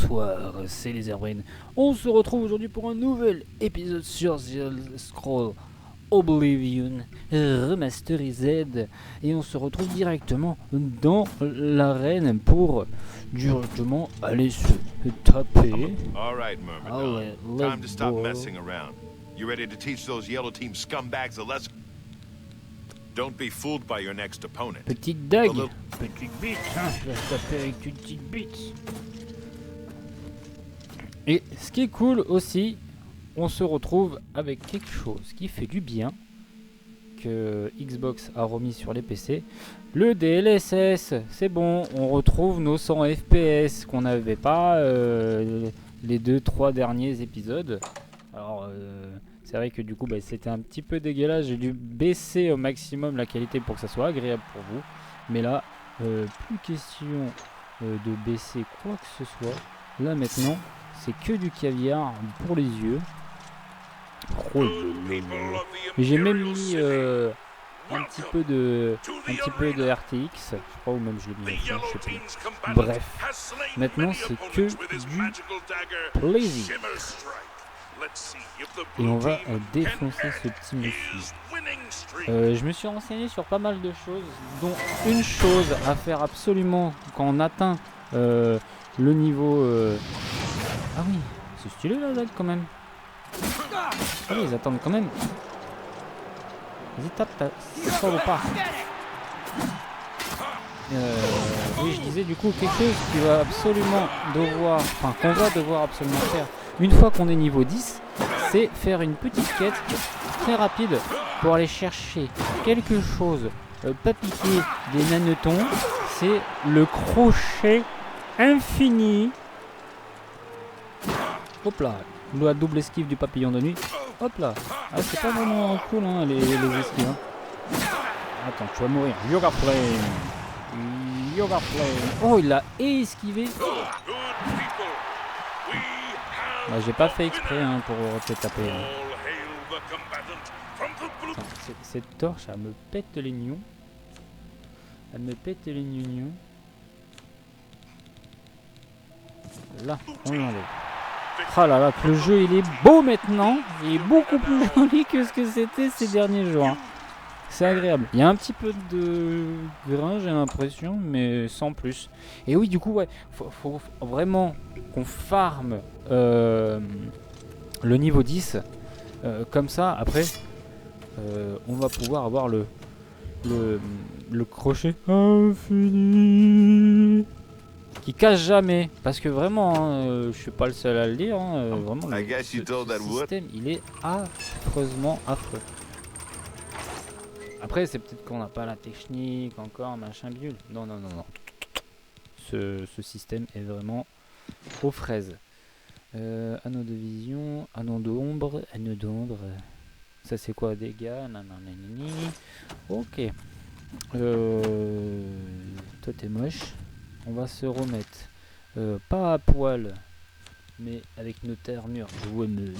Bonsoir, c'est les Airbrain. On se retrouve aujourd'hui pour un nouvel épisode sur The Elder Scrolls Oblivion Remastered. Et on se retrouve directement dans l'arène pour directement aller se taper. Alright, Myrmidon. Allez, Time to stop go. messing around. You ready to teach those Yellow Team scumbags a lesson? Don't be fooled by your next opponent. Petite dague, Hello. petite bite, hein, je vais se taper avec une petite bite. Et ce qui est cool aussi, on se retrouve avec quelque chose qui fait du bien, que Xbox a remis sur les PC. Le DLSS, c'est bon, on retrouve nos 100 FPS qu'on n'avait pas les 2-3 derniers épisodes. Alors c'est vrai que du coup c'était un petit peu dégueulasse, j'ai dû baisser au maximum la qualité pour que ça soit agréable pour vous. Mais là, plus question de baisser quoi que ce soit. Là maintenant, c'est que du caviar pour les yeux. Oh, mais j'ai même mis un petit peu de RTX, je crois, ou même je l'ai mis au fond, je sais plus. Bref, maintenant c'est que du plaisir. Et on va défoncer ce petit monsieur. Je me suis renseigné sur pas mal de choses, dont une chose à faire absolument quand on atteint le niveau... Ah oui, c'est stylé la dague quand même. Ah oui, ils attendent quand même. Vas-y, tape, ça ou pas. Oui, je disais du coup quelque chose qui va absolument devoir... Enfin, qu'on va devoir absolument faire une fois qu'on est niveau 10, c'est faire une petite quête très rapide pour aller chercher quelque chose, pas piquer des nanotons, c'est le crochet infini. Hop là, la double esquive du papillon de nuit. Hop là, ah, c'est pas vraiment cool hein, les esquives. Hein. Attends, tu vas mourir. Yoga Flame. Yoga Flame. Oh, il l'a esquivé. Bah, j'ai pas fait exprès hein, pour te taper. Hein. Attends, cette torche, elle me pète les nions. Elle me pète les nions. Là, on l'enlève. Ah là là, que le jeu il est beau maintenant. Il est beaucoup plus joli que ce que c'était ces derniers jours. Hein. C'est agréable. Il y a un petit peu de grain, j'ai l'impression, mais sans plus. Et oui, du coup, ouais, faut vraiment qu'on farme le niveau 10. Comme ça, après, on va pouvoir avoir le crochet infini qui casse jamais. Parce que vraiment, hein, je suis pas le seul à le dire. Hein, vraiment, ce système, il est affreusement affreux. Après, c'est peut-être qu'on n'a pas la technique encore, machin bidule. Non. Ce système est vraiment aux fraises. Anneau de vision, anneau d'ombre. Ça c'est quoi, dégâts? Nananani. Ok. Toi t'es moche. On va se remettre. Pas à poil, mais avec notre armure de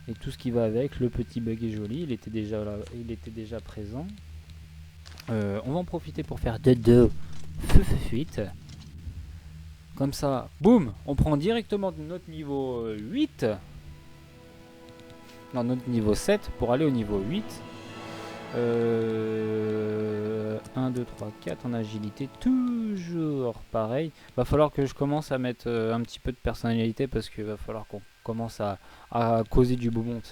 et tout ce qui va avec. Le petit bug est joli, il était déjà là, il était déjà présent. On va en profiter pour faire de fuite. Comme ça, boum, on prend directement notre niveau 8. Non, notre niveau 7 pour aller au niveau 8. 1, 2, 3, 4 en agilité, toujours pareil. Va falloir que je commence à mettre un petit peu de personnalité parce qu'il va falloir qu'on commence à causer du beau monde,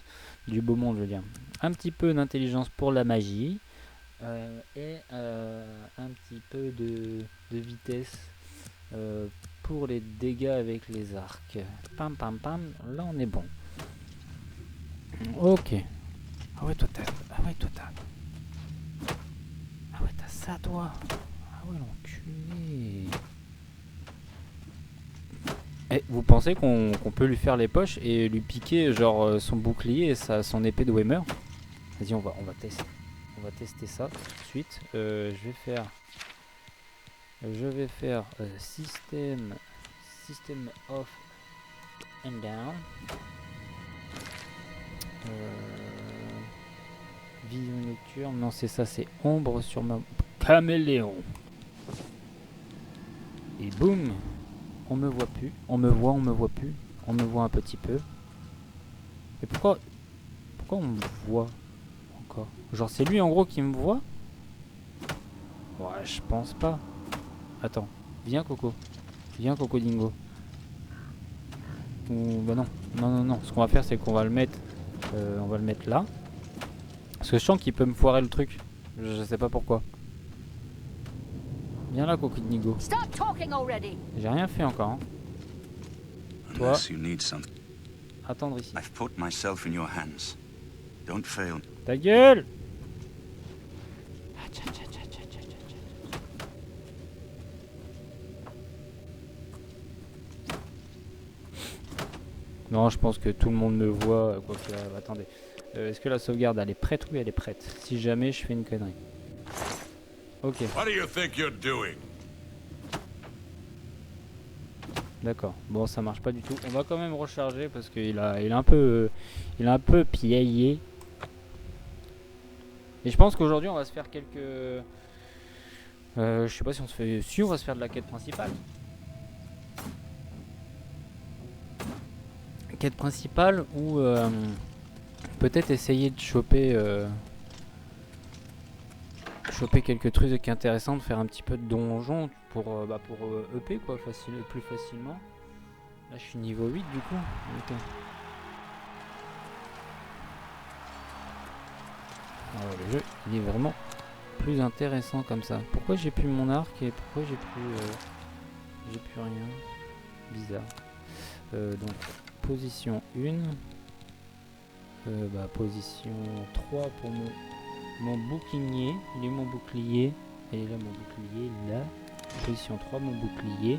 je veux dire. Un petit peu d'intelligence pour la magie et un petit peu de vitesse pour les dégâts avec les arcs. Pam, là on est bon. Ok. Ah ouais, toi t'as ça, toi. Ah ouais, l'enculé. Et vous pensez qu'on peut lui faire les poches et lui piquer genre son bouclier et son épée de Waymer? Vas-y, on va tester. On va tester ça tout de suite. Je vais faire système off and down. Vision nocturne, non c'est ça, c'est ombre sur ma caméléon. Et boum. On me voit plus. On me voit plus. On me voit un petit peu. Et pourquoi on me voit encore? Genre c'est lui en gros qui me voit? Ouais, je pense pas. Attends, viens Coco. Viens Coco Dingo. Ou bah non. Non. Ce qu'on va faire c'est qu'on va le mettre là. Parce que je sens qu'il peut me foirer le truc. Je sais pas pourquoi. Viens là Coco Dingo. J'ai rien fait encore. Hein. Toi. Attendre ici. Ta gueule! Non, je pense que tout le monde me voit. Quoi qu'il arrive. Attendez. Est-ce que la sauvegarde elle est prête? Oui, elle est prête. Si jamais je fais une connerie. Ok. D'accord. Bon, ça marche pas du tout. On va quand même recharger parce qu'il a un peu piaillé. Et je pense qu'aujourd'hui on va se faire quelques. Je sais pas si on se fait. Si on va se faire de la quête principale. Quête principale ou peut-être essayer de choper quelques trucs intéressants, de faire un petit peu de donjon pour EP quoi, plus facilement. Là je suis niveau 8 du coup. Okay. Alors, le jeu il est vraiment plus intéressant comme ça. Pourquoi j'ai plus mon arc et pourquoi j'ai plus rien? Bizarre. Donc position 1. Position 3 pour mon bouclier. Il est mon bouclier. Et là mon bouclier là. Position 3 mon bouclier.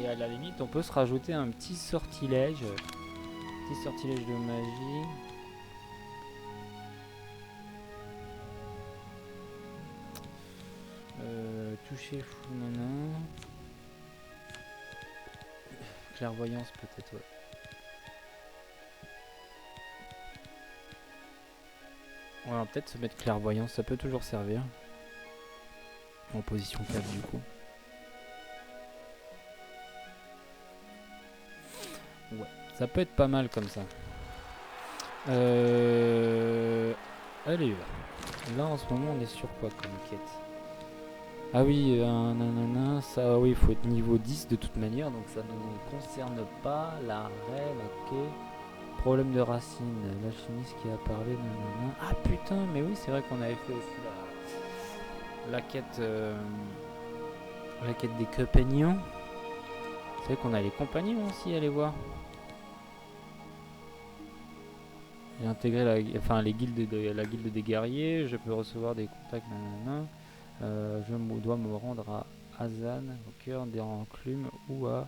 Et à la limite on peut se rajouter un petit sortilège. Petit sortilège de magie. Toucher fou nanan. Clairvoyance peut-être ouais. On va peut-être se mettre clairvoyance, ça peut toujours servir. En position 4 du coup. Ouais, ça peut être pas mal comme ça. Allez, là en ce moment on est sur quoi comme quête? Ah oui, nanana, ça oui, il faut être niveau 10 de toute manière, donc ça ne nous concerne pas. La reine, ok. Problème de racine, l'alchimiste qui a parlé, nanana. Ah putain, mais oui, c'est vrai qu'on avait fait aussi la quête des compagnons. C'est vrai qu'on a les compagnons aussi à aller voir. J'ai intégré la guilde des guerriers, je peux recevoir des contacts, nanana. Je dois me rendre à Azan, au cœur des enclumes, ou au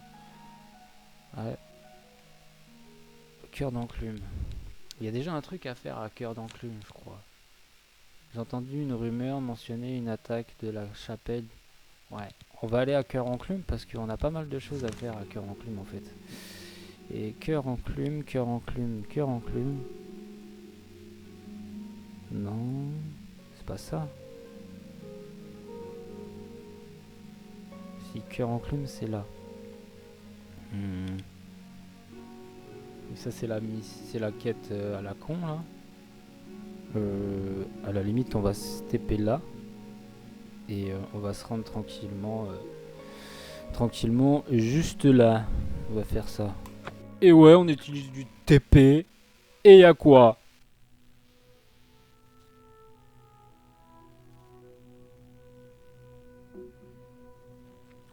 cœur d'enclume. Il y a déjà un truc à faire à cœur d'enclume, je crois. J'ai entendu une rumeur mentionner une attaque de la chapelle. Ouais, on va aller à cœur enclume parce qu'on a pas mal de choses à faire à cœur enclume en fait. Et cœur enclume. Non, c'est pas ça. Si cœur enclume, c'est là. Et ça c'est la quête à la con là. À la limite on va se TP là. Et on va se rendre tranquillement juste là. On va faire ça. Et ouais, on utilise du TP. Et y'a quoi?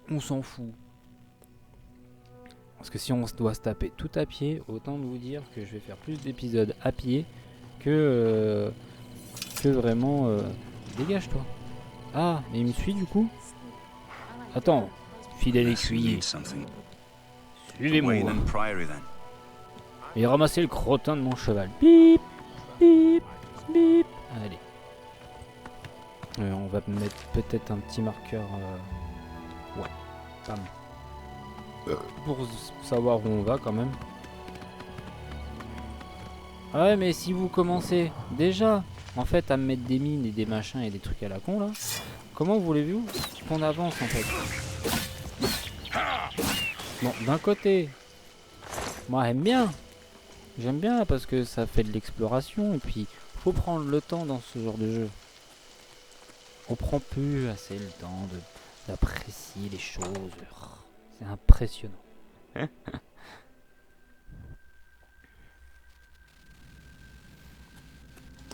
On s'en fout. Parce que si on doit se taper tout à pied, autant vous dire que je vais faire plus d'épisodes à pied que vraiment... Dégage-toi. Ah, mais il me suit du coup? Attends, fidèle écuyer. Suivez-moi. Et ramassez le crottin de mon cheval. Bip, bip, bip. Allez. On va mettre peut-être un petit marqueur... Ouais, bam. Pour savoir où on va quand même. Ah ouais, mais si vous commencez déjà en fait à me mettre des mines et des machins et des trucs à la con là, comment voulez-vous qu'on avance en fait? Bon, d'un côté, moi j'aime bien. J'aime bien parce que ça fait de l'exploration et puis faut prendre le temps dans ce genre de jeu. On prend plus assez le temps d'apprécier les choses. C'est impressionnant.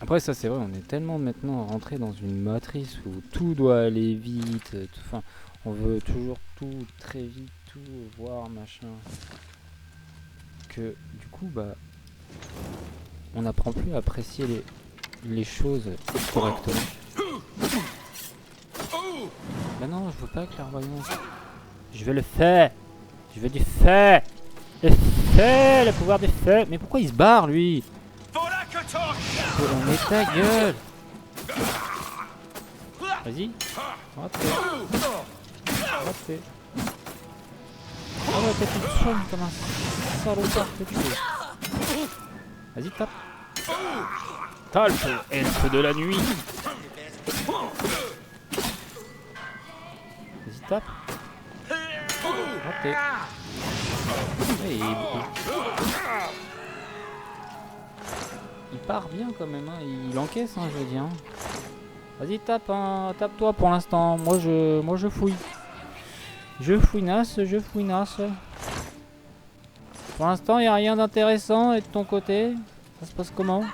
Après ça c'est vrai, on est tellement maintenant rentré dans une matrice où tout doit aller vite. Enfin, on veut toujours tout très vite, tout voir, machin. Que du coup bah on n'apprend plus à apprécier les choses correctement. Bah non, je veux pas clairvoyance. Je veux le feu. Je veux du feu. Le feu, le pouvoir du feu. Mais pourquoi il se barre lui? Mais ta gueule. Vas-y. Raté. Raté. Oh ouais, t'as une somme comme un salopard que tu es. Vas-y, tape. Talpe, elfe de la nuit. Vas-y, tape. Raté. Ouais, il part bien quand même, hein. Il encaisse, hein, je veux dire. Vas-y, tape, hein. Tape-toi pour l'instant. Moi je fouille. Je fouinasse. Pour l'instant, il n'y a rien d'intéressant. Et de ton côté, ça se passe comment?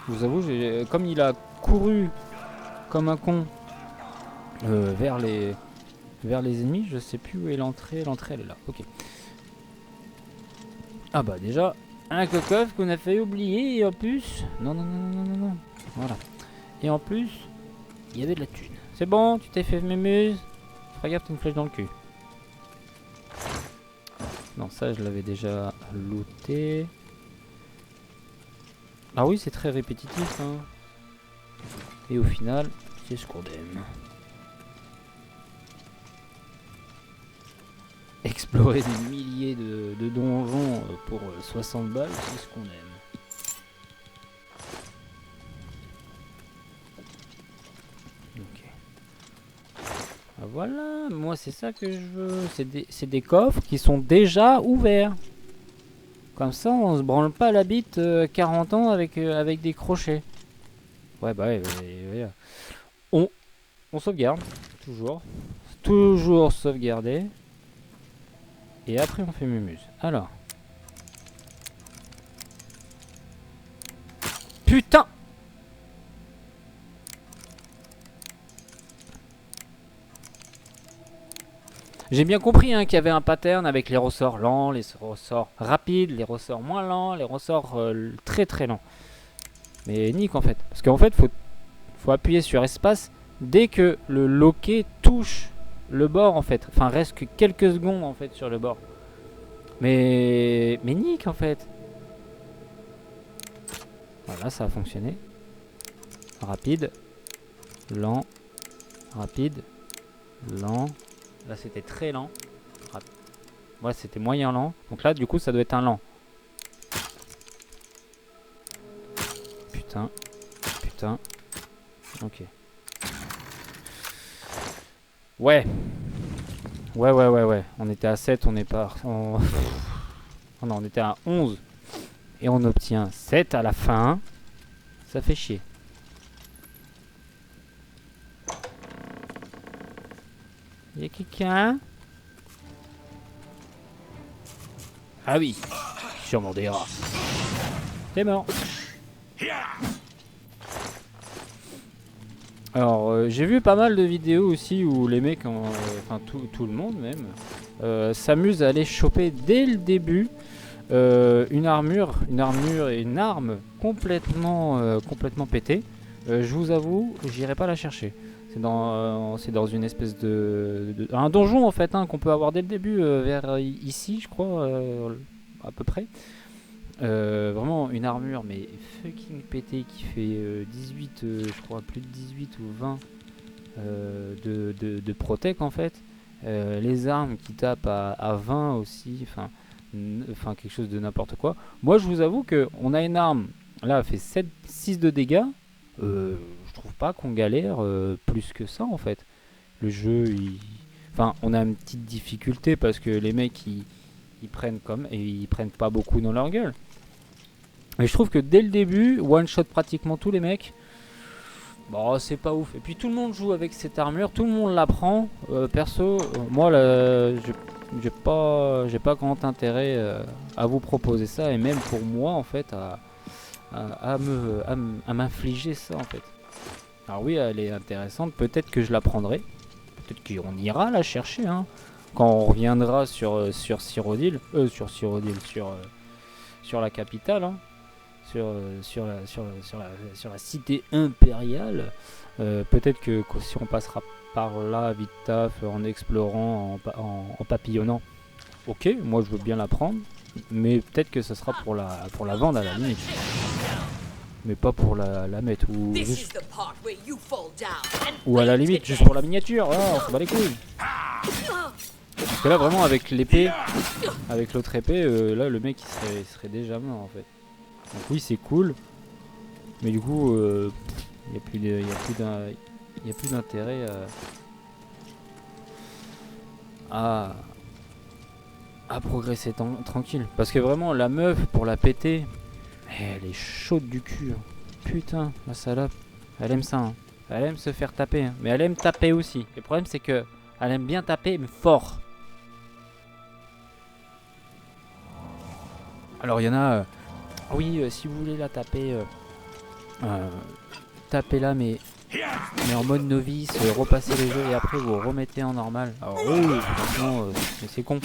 Je vous avoue, comme il a couru comme un con vers les ennemis, je sais plus où est l'entrée. L'entrée, elle est là. Ok. Ah bah déjà, un cocof qu'on a fait oublier. Et en plus... Non. Voilà. Et en plus, il y avait de la thune. C'est bon, tu t'es fait mémuse. Fais gaffe, t'as une flèche dans le cul. Non, ça, je l'avais déjà looté. Ah oui, c'est très répétitif, hein. Et au final, c'est ce qu'on aime. Explorer des milliers de donjons pour 60 balles, c'est ce qu'on aime. Ok. Ah voilà, moi c'est ça que je veux. C'est des coffres qui sont déjà ouverts. Comme ça, on se branle pas la bite 40 ans avec des crochets. Ouais, bah ouais. On sauvegarde, toujours. Toujours sauvegarder. Et après, on fait mumuse. Alors. Putain! J'ai bien compris hein, qu'il y avait un pattern avec les ressorts lents, les ressorts rapides, les ressorts moins lents, les ressorts très très lents. Mais nique en fait. Parce qu'en fait, faut appuyer sur espace dès que le loquet touche le bord en fait. Enfin, reste que quelques secondes en fait sur le bord. Mais nique en fait. Voilà, ça a fonctionné. Rapide, lent, rapide, lent. Là c'était très lent. Ouais, c'était moyen lent. Donc là du coup ça doit être un lent. Putain. Ok. Ouais. On était à 7, on est pas... Oh non, on était à 11. Et on obtient 7 à la fin. Ça fait chier. Y'a quelqu'un? Ah oui, sûrement des rats. T'es mort. Alors, j'ai vu pas mal de vidéos aussi où les mecs, enfin tout le monde même, s'amusent à aller choper dès le début une armure et une arme complètement pétée. Je vous avoue, j'irai pas la chercher. C'est dans une espèce un donjon en fait hein, qu'on peut avoir dès le début vers ici je crois à peu près. Vraiment une armure mais fucking pétée qui fait 18 je crois plus de 18 ou 20 de protec en fait. Les armes qui tapent à 20 aussi, enfin quelque chose de n'importe quoi. Moi je vous avoue que on a une arme là elle fait 6 de dégâts. Je trouve pas qu'on galère plus que ça en fait. Le jeu Enfin, on a une petite difficulté parce que les mecs ils prennent comme et ils prennent pas beaucoup dans leur gueule. Et je trouve que dès le début, one shot pratiquement tous les mecs. Bon, c'est pas ouf. Et puis tout le monde joue avec cette armure, tout le monde la prend. Perso, moi là, j'ai pas grand intérêt à vous proposer ça et même pour moi en fait à m'infliger ça en fait. Alors oui, elle est intéressante. Peut-être que je la prendrai. Peut-être qu'on ira la chercher hein, quand on reviendra sur Cyrodiil, sur la capitale, hein, sur la cité impériale. Peut-être que si on passera par là vite taf en explorant, en papillonnant, ok, moi je veux bien la prendre, mais peut-être que ce sera pour la vendre à la limite. Mais pas pour la mettre ou à la limite juste pour la miniature. Oh, on se bat les couilles. Parce que là vraiment avec l'épée, avec l'autre épée, là le mec il serait déjà mort en fait. Donc oui c'est cool, mais du coup il y a plus d'intérêt à progresser tranquille. Parce que vraiment la meuf pour la péter, elle est chaude du cul. Putain, la salope. Elle aime ça. Hein. Elle aime se faire taper. Hein. Mais elle aime taper aussi. Le problème, c'est que elle aime bien taper, mais fort. Alors, il y en a... oui, si vous voulez la taper... tapez-la, mais en mode novice. Repassez les jeux et après, vous remettez en normal. Alors, oui, franchement, c'est con.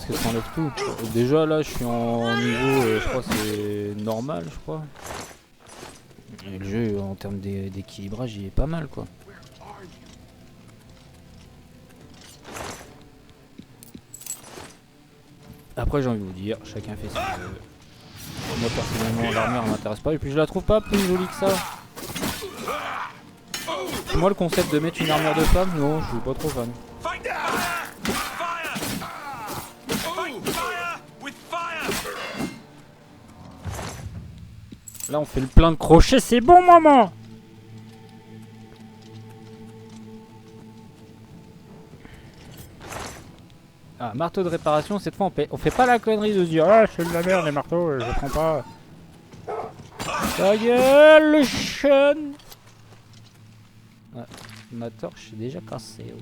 Que ça enlève tout. Déjà là je suis en niveau je crois c'est normal je crois. Et le jeu en termes d'équilibrage il est pas mal quoi. Après j'ai envie de vous dire, chacun fait ce qu'il veut. Moi personnellement l'armure m'intéresse pas et puis je la trouve pas plus jolie que ça. Moi le concept de mettre une armure de femme, non je suis pas trop fan. Là on fait le plein de crochets, c'est bon maman. Ah, marteau de réparation, cette fois on fait pas la connerie de se dire ah c'est de la merde les marteaux, je prends pas. Ta gueule le chien. Ah, ma torche est déjà cassée.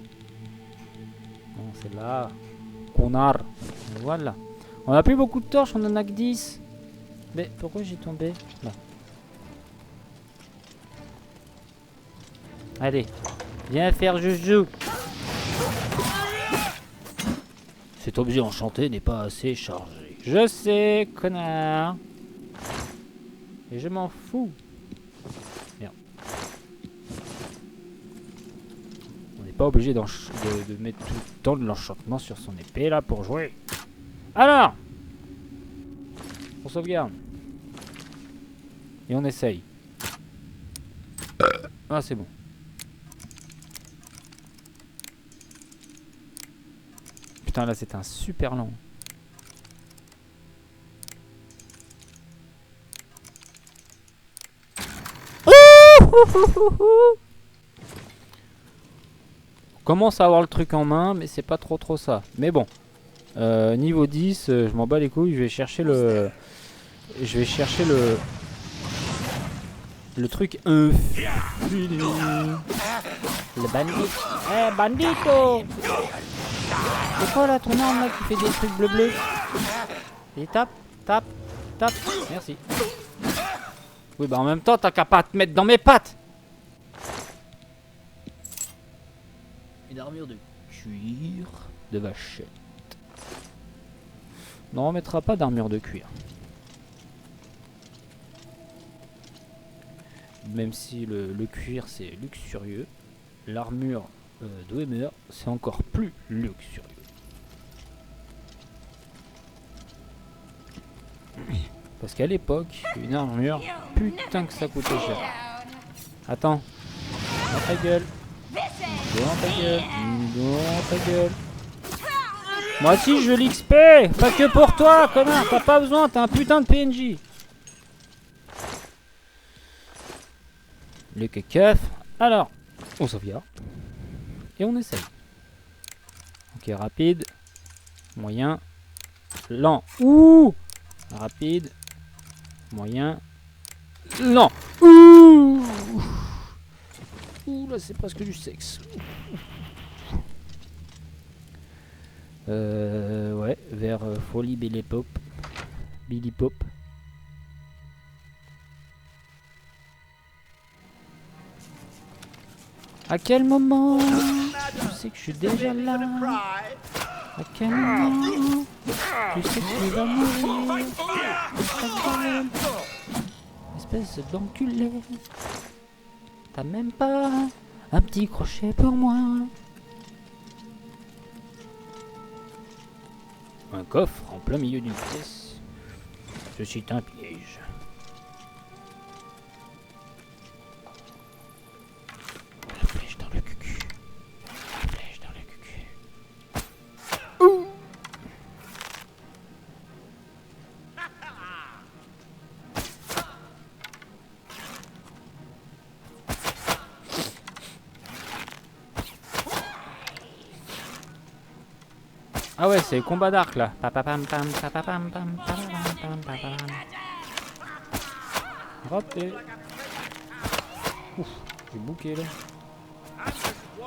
Bon c'est là. Connard. Voilà. On a plus beaucoup de torches, on en a que 10. Mais pourquoi j'ai tombé là? Allez, viens faire joujou. Cet objet enchanté n'est pas assez chargé. Je sais, connard. Et je m'en fous. Merde. On n'est pas obligé de mettre tout le temps de l'enchantement sur son épée là pour jouer. Alors, on sauvegarde. Et on essaye. Ah c'est bon. Putain là c'est un super lent. On commence à avoir le truc en main mais c'est pas trop ça. Mais bon. Niveau 10, je m'en bats les couilles, je vais chercher le... Le truc infini. Le bandit. Eh bandito. C'est quoi là ton arme là qui fait des trucs bleu. Et tape. Merci. Oui bah en même temps t'as qu'à pas te mettre dans mes pattes. Une armure de cuir de vachette. Non on mettra pas d'armure de cuir. Même si le cuir c'est luxurieux, l'armure Dwemer c'est encore plus luxurieux. Parce qu'à l'époque, une armure, putain que ça coûtait cher. Attends, dans ta gueule. Dans ta gueule. Dans ta gueule. Moi aussi je veux l'XP, pas que pour toi, connard, t'as pas besoin, t'as un putain de PNJ. Le keuf. Alors, On sauvegarde. Et on essaye. Ok, rapide. Moyen. Lent. Ouh! Rapide. Moyen. Lent. Ouh! Ouh, là c'est presque du sexe. Ouais, vers Folie Billy Pop. Billy Pop. À quel moment tu sais que je suis déjà là? À quel moment tu sais que tu vas mourir? Espèce d'enculé. T'as même pas un petit crochet pour moi? Un coffre en plein milieu d'une pièce. Ceci est un piège. La flèche dans le cucu. La flèche dans le cucu. Ouh! Ah ouais, c'est combat d'arc là. Raté. Ouf, j'ai bouqué là.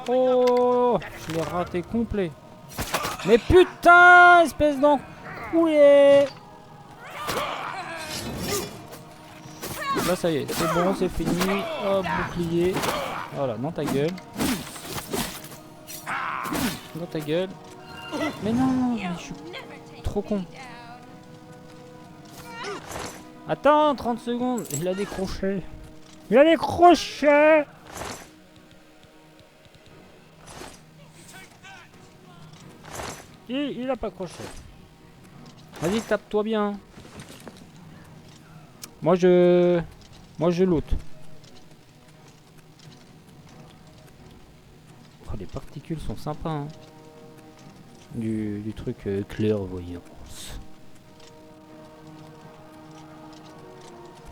Oh, je l'ai raté complet. Mais putain, espèce d'enculé. Là ça y est, c'est bon, c'est fini. Hop, bouclier. Voilà, dans ta gueule. Dans ta gueule. Mais non, mais je suis trop con. Attends, 30 secondes. Il a décroché. Il a décroché. Il a pas croché. Vas-y, tape-toi bien. Moi je loot. Oh, les particules sont sympas, hein. Du truc clairvoyance.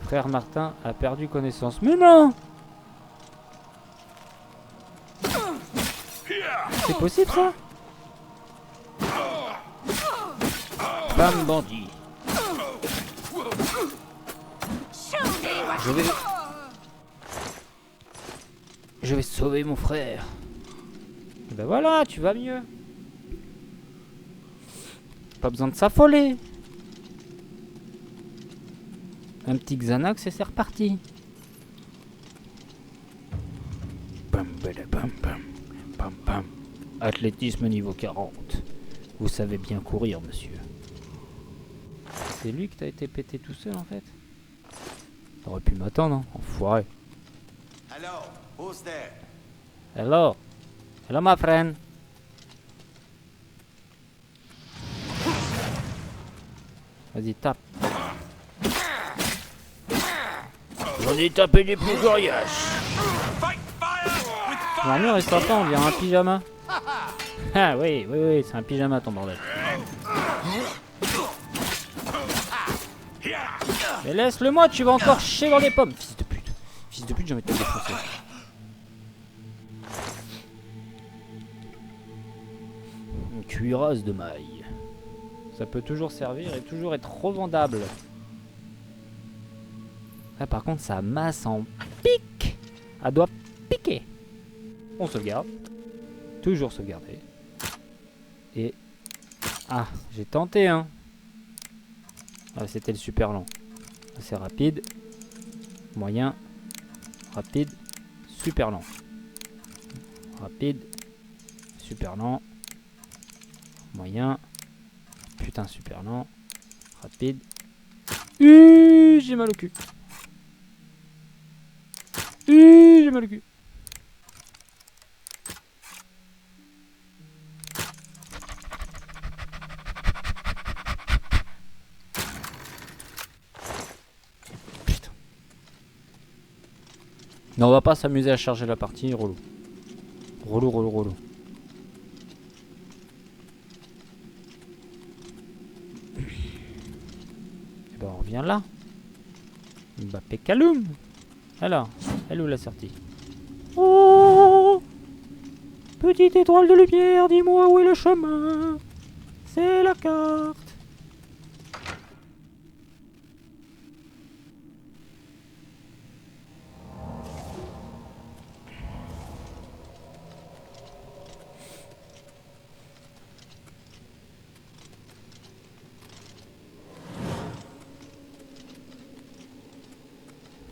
Frère Martin a perdu connaissance. Mais non! C'est possible ça? Femme bandit. Je vais sauver mon frère. Et ben voilà, tu vas mieux. Pas besoin de s'affoler. Un petit Xanax et c'est reparti. Bam, bam, bam, bam, bam. Athlétisme niveau 40. Vous savez bien courir, monsieur. C'est lui que t'as été pété tout seul en fait. T'aurais pu m'attendre, hein, enfoiré. Hello, who's there? Hello. Hello, my friend. Vas-y, tape. J'en ai tapé des plus coriaces. L'armure est sympa, on dirait un pyjama. Ah oui, oui, oui, c'est un pyjama ton bordel. Mais laisse-le-moi, tu vas encore chier dans les pommes. Fils de pute. Fils de pute, j'ai envie de te défoncer. Une cuirasse de maille. Ça peut toujours servir et toujours être revendable. Là par contre ça masse en pique. Elle doit piquer. On sauvegarde. Toujours sauvegarder. Et... Ah, j'ai tenté hein. Ah, c'était le super lent. C'est rapide. Moyen. Rapide. Super lent. Rapide. Super lent. Moyen. Putain, super lent. Rapide. J'ai mal au cul. J'ai mal au cul. Putain. Non, on va pas s'amuser à charger la partie, relou. Relou, relou, relou. Et ben on revient là. Mbappé Kaloum. Alors, elle où la sortie? Oh. Petite étoile de lumière, dis-moi où est le chemin. C'est la carte.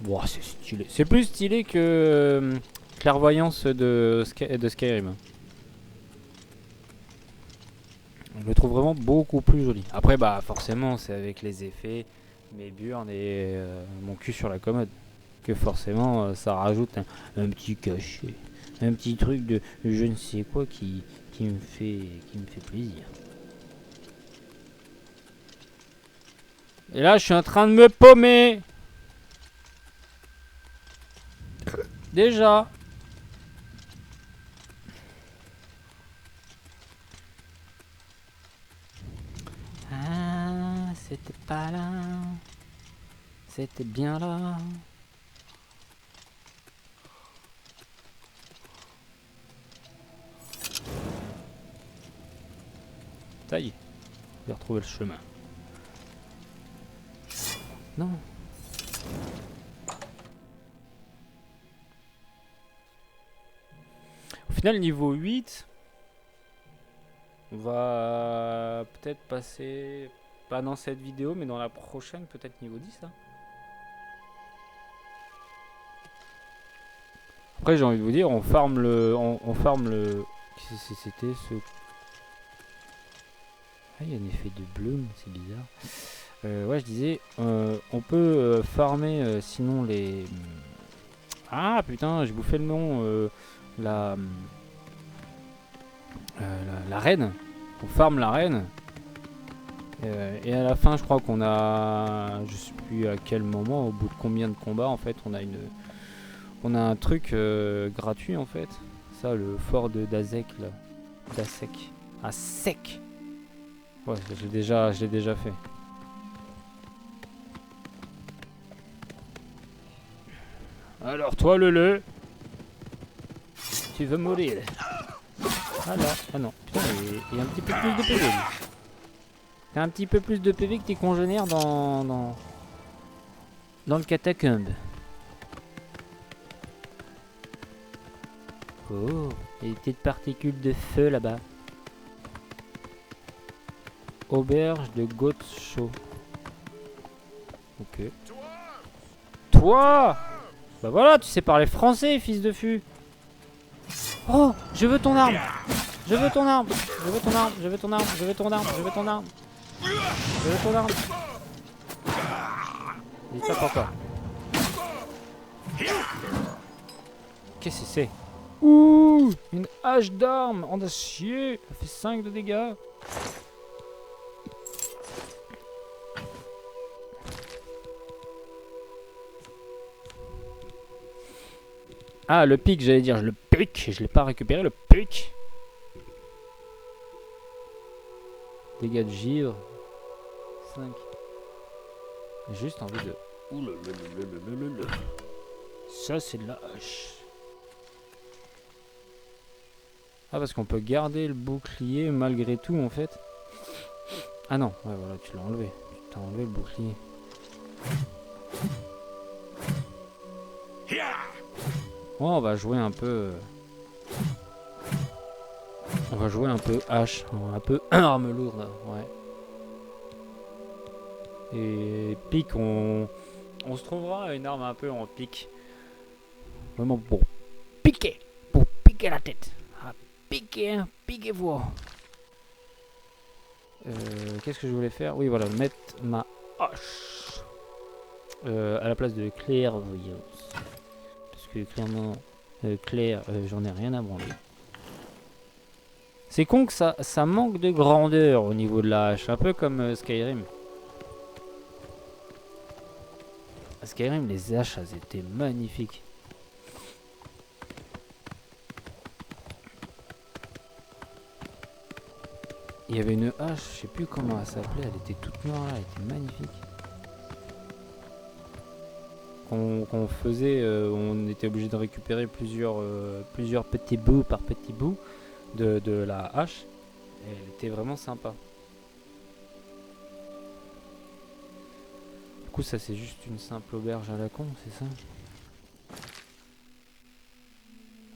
Wow, c'est stylé. C'est plus stylé que Clairvoyance de Skyrim. Je le trouve vraiment beaucoup plus joli. Après, bah forcément, c'est avec les effets, mes burnes et mon cul sur la commode. Que forcément, ça rajoute un petit cachet. Un petit truc de je ne sais quoi qui me fait plaisir. Et là, je suis en train de me paumer. Déjà. Ah, c'était pas là. C'était bien là. Ça y est, j'ai retrouvé le chemin. Non. Au final, niveau 8, on va peut-être passer, pas dans cette vidéo, mais dans la prochaine, peut-être niveau 10. Hein. Après, j'ai envie de vous dire, on farm le... Qu'est-ce que c'était ce... Ah, il y a un effet de bloom, c'est bizarre. Ouais, je disais, on peut farmer sinon les... Ah putain, j'ai bouffé le nom. La reine. On farme la reine. Et à la fin, je crois qu'on a... Je sais plus à quel moment, au bout de combien de combats, en fait, on a un truc gratuit, en fait. Ça, le fort de d'Azek, là. D'Asek. Ah, sec. Ouais, je l'ai déjà fait. Alors, toi, le tu veux mourir. Ah là, ah non. Putain, il y a un petit peu plus de PV. Lui. T'as un petit peu plus de PV que tes congénères dans le catacombe. Oh, il y a des petites particules de feu là-bas. Auberge de Gotscho. Ok. Toi! Bah voilà, tu sais parler français, fils de fût. Oh, je veux ton arme. Je veux ton arme. Je veux ton arme. Je veux ton arme. Je veux ton arme. Je veux ton arme. Je veux ton arme. Dis ça pourquoi. Qu'est-ce que c'est? Ouh, une hache d'arme en acier. Ça fait 5 de dégâts. Ah, le pic, j'allais dire, le pic. Je l'ai pas récupéré, le pic. Dégâts de givre. 5. J'ai juste envie de... Ouh là là là là là là. Ça, c'est de la hache. Ah, parce qu'on peut garder le bouclier malgré tout, en fait. Ah non, ouais, voilà, tu l'as enlevé. Tu t'as enlevé le bouclier. Oh, on va jouer un peu... On va jouer un peu hache, un peu arme lourde, ouais. Et pique, on se trouvera une arme un peu en pique. Vraiment pour piquer la tête. Ah, piquez-vous. Qu'est-ce que je voulais faire? Oui, voilà, mettre ma hache à la place de clairvoyance. Parce que clairement, clair, j'en ai rien à branler. C'est con que ça manque de grandeur au niveau de la hache, un peu comme Skyrim. À Skyrim, les haches, elles étaient magnifiques. Il y avait une hache, je sais plus comment elle s'appelait, elle était toute noire là, elle était magnifique. qu'on faisait, on était obligé de récupérer plusieurs petits bouts par petits bouts de la hache. Et elle était vraiment sympa. Du coup, ça c'est juste une simple auberge à la con, c'est ça?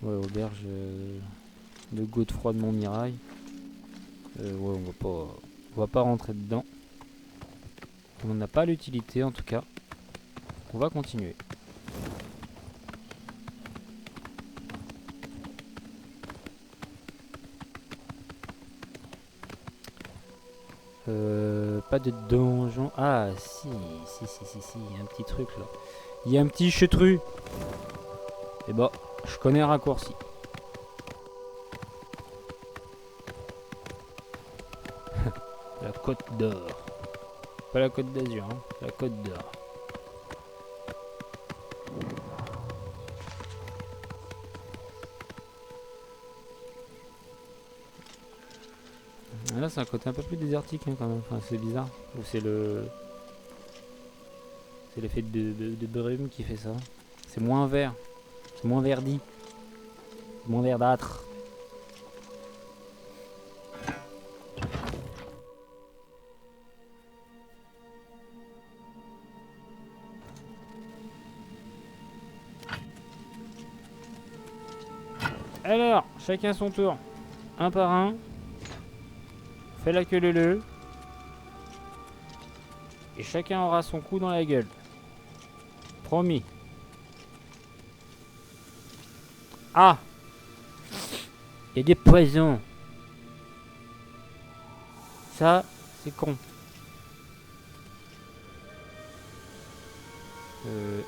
Ouais, auberge de Godefroy de Montmirail. Ouais, on va pas rentrer dedans. On n'a pas l'utilité en tout cas. On va continuer. Pas de donjon. Ah si, il y a un petit truc là. Il y a un petit chetru. Et bah, je connais un raccourci. La Côte d'Or. Pas la Côte d'Azur, hein, la Côte d'Or. Là, c'est un côté un peu plus désertique hein, quand même. Enfin, c'est bizarre. Ou c'est l'effet de brume qui fait ça. C'est moins vert. C'est moins verdi. Moins verdâtre. Alors, chacun son tour. Un par un. Fais la queue leu. Et chacun aura son coup dans la gueule. Promis. Ah! Il y a des poisons. Ça, c'est con.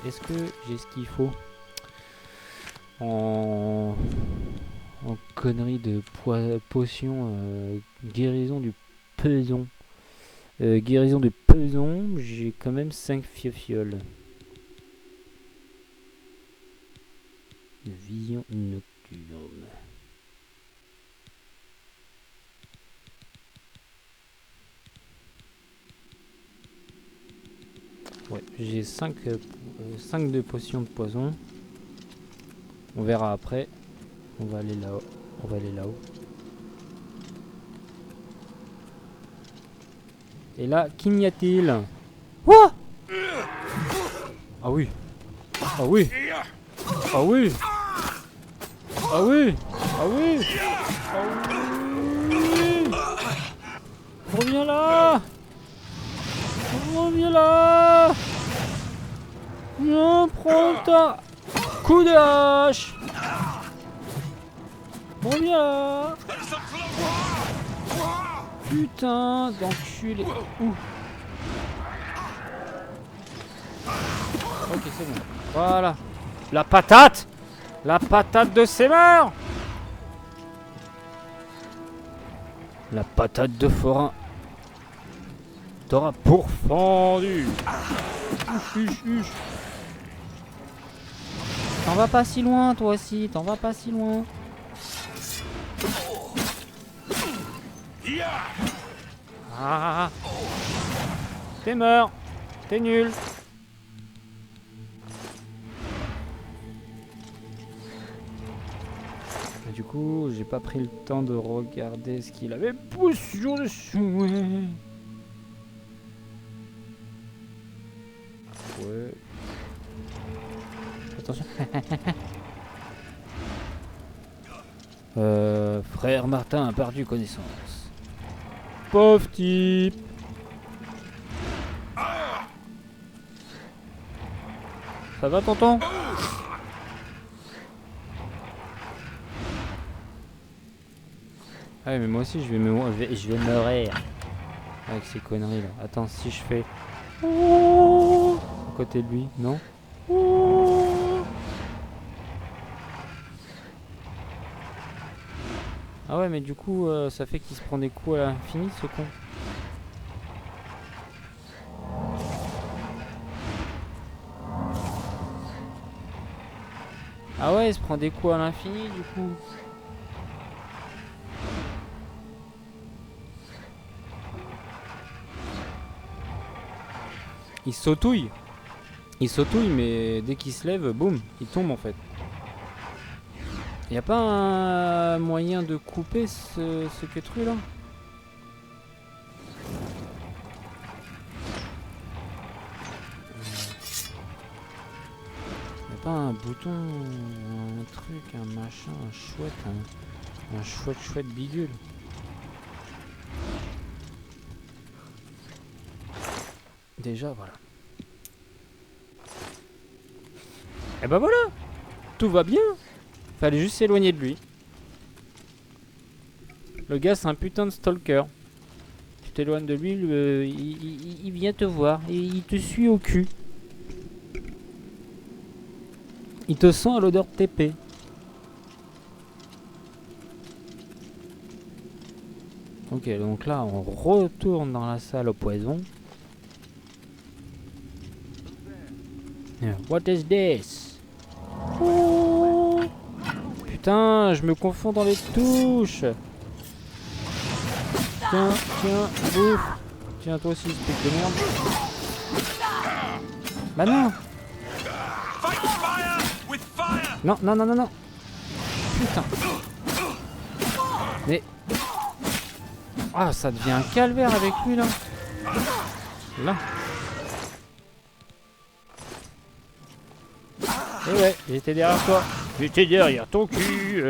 Est-ce que j'ai ce qu'il faut en connerie de potion guérison du peson. Guérison du peson, j'ai quand même 5 fiofioles. Vision nocturne. Ouais, j'ai 5 de potions de poison. On verra après. On va aller là-haut. On va aller là-haut. Et là, qu'y a-t-il? Quoi? Ah oui. Ah oui. Ah oui. Ah oui. Ah oui. Ah oui. Reviens là. Reviens là. Non, prends ta coup de hache. Reviens là. Putain d'enculé. Ouh. Ok, c'est bon. Voilà. La patate. La patate de ses morts. La patate de forain. T'auras pourfendu. T'en vas pas si loin, toi aussi. T'en vas pas si loin. Ah. T'es mort. T'es nul. Et du coup, j'ai pas pris le temps de regarder ce qu'il avait potion dessous. Ouais. Attention. Frère Martin a perdu connaissance. Pauvre type. Ça va, tonton? Ah mais moi aussi je vais mourir avec ces conneries là. Attends, si je fais à côté de lui, non? Ah ouais, mais du coup ça fait qu'il se prend des coups à l'infini, ce con. Ah ouais, il se prend des coups à l'infini du coup. Il sautouille. Il sautouille, mais dès qu'il se lève, boum, il tombe en fait. Y a pas un moyen de couper ce queutru là? Y a pas un bouton, un truc, un machin, un chouette, chouette bidule? Déjà, voilà. Et bah voilà, tout va bien. Fallait juste s'éloigner de lui. Le gars, c'est un putain de stalker. Tu t'éloignes de lui, il vient te voir et il te suit au cul. Il te sent à l'odeur de TP. Ok, donc là, on retourne dans la salle au poison. What is this? Oh. Putain, je me confonds dans les touches. Tiens, bouffe. Tiens, toi aussi, espèce de merde. Bah non. Non. Putain. Mais... Ah, ça devient un calvaire avec lui, là. Là. Et ouais, j'étais derrière toi. J'étais derrière ton cul.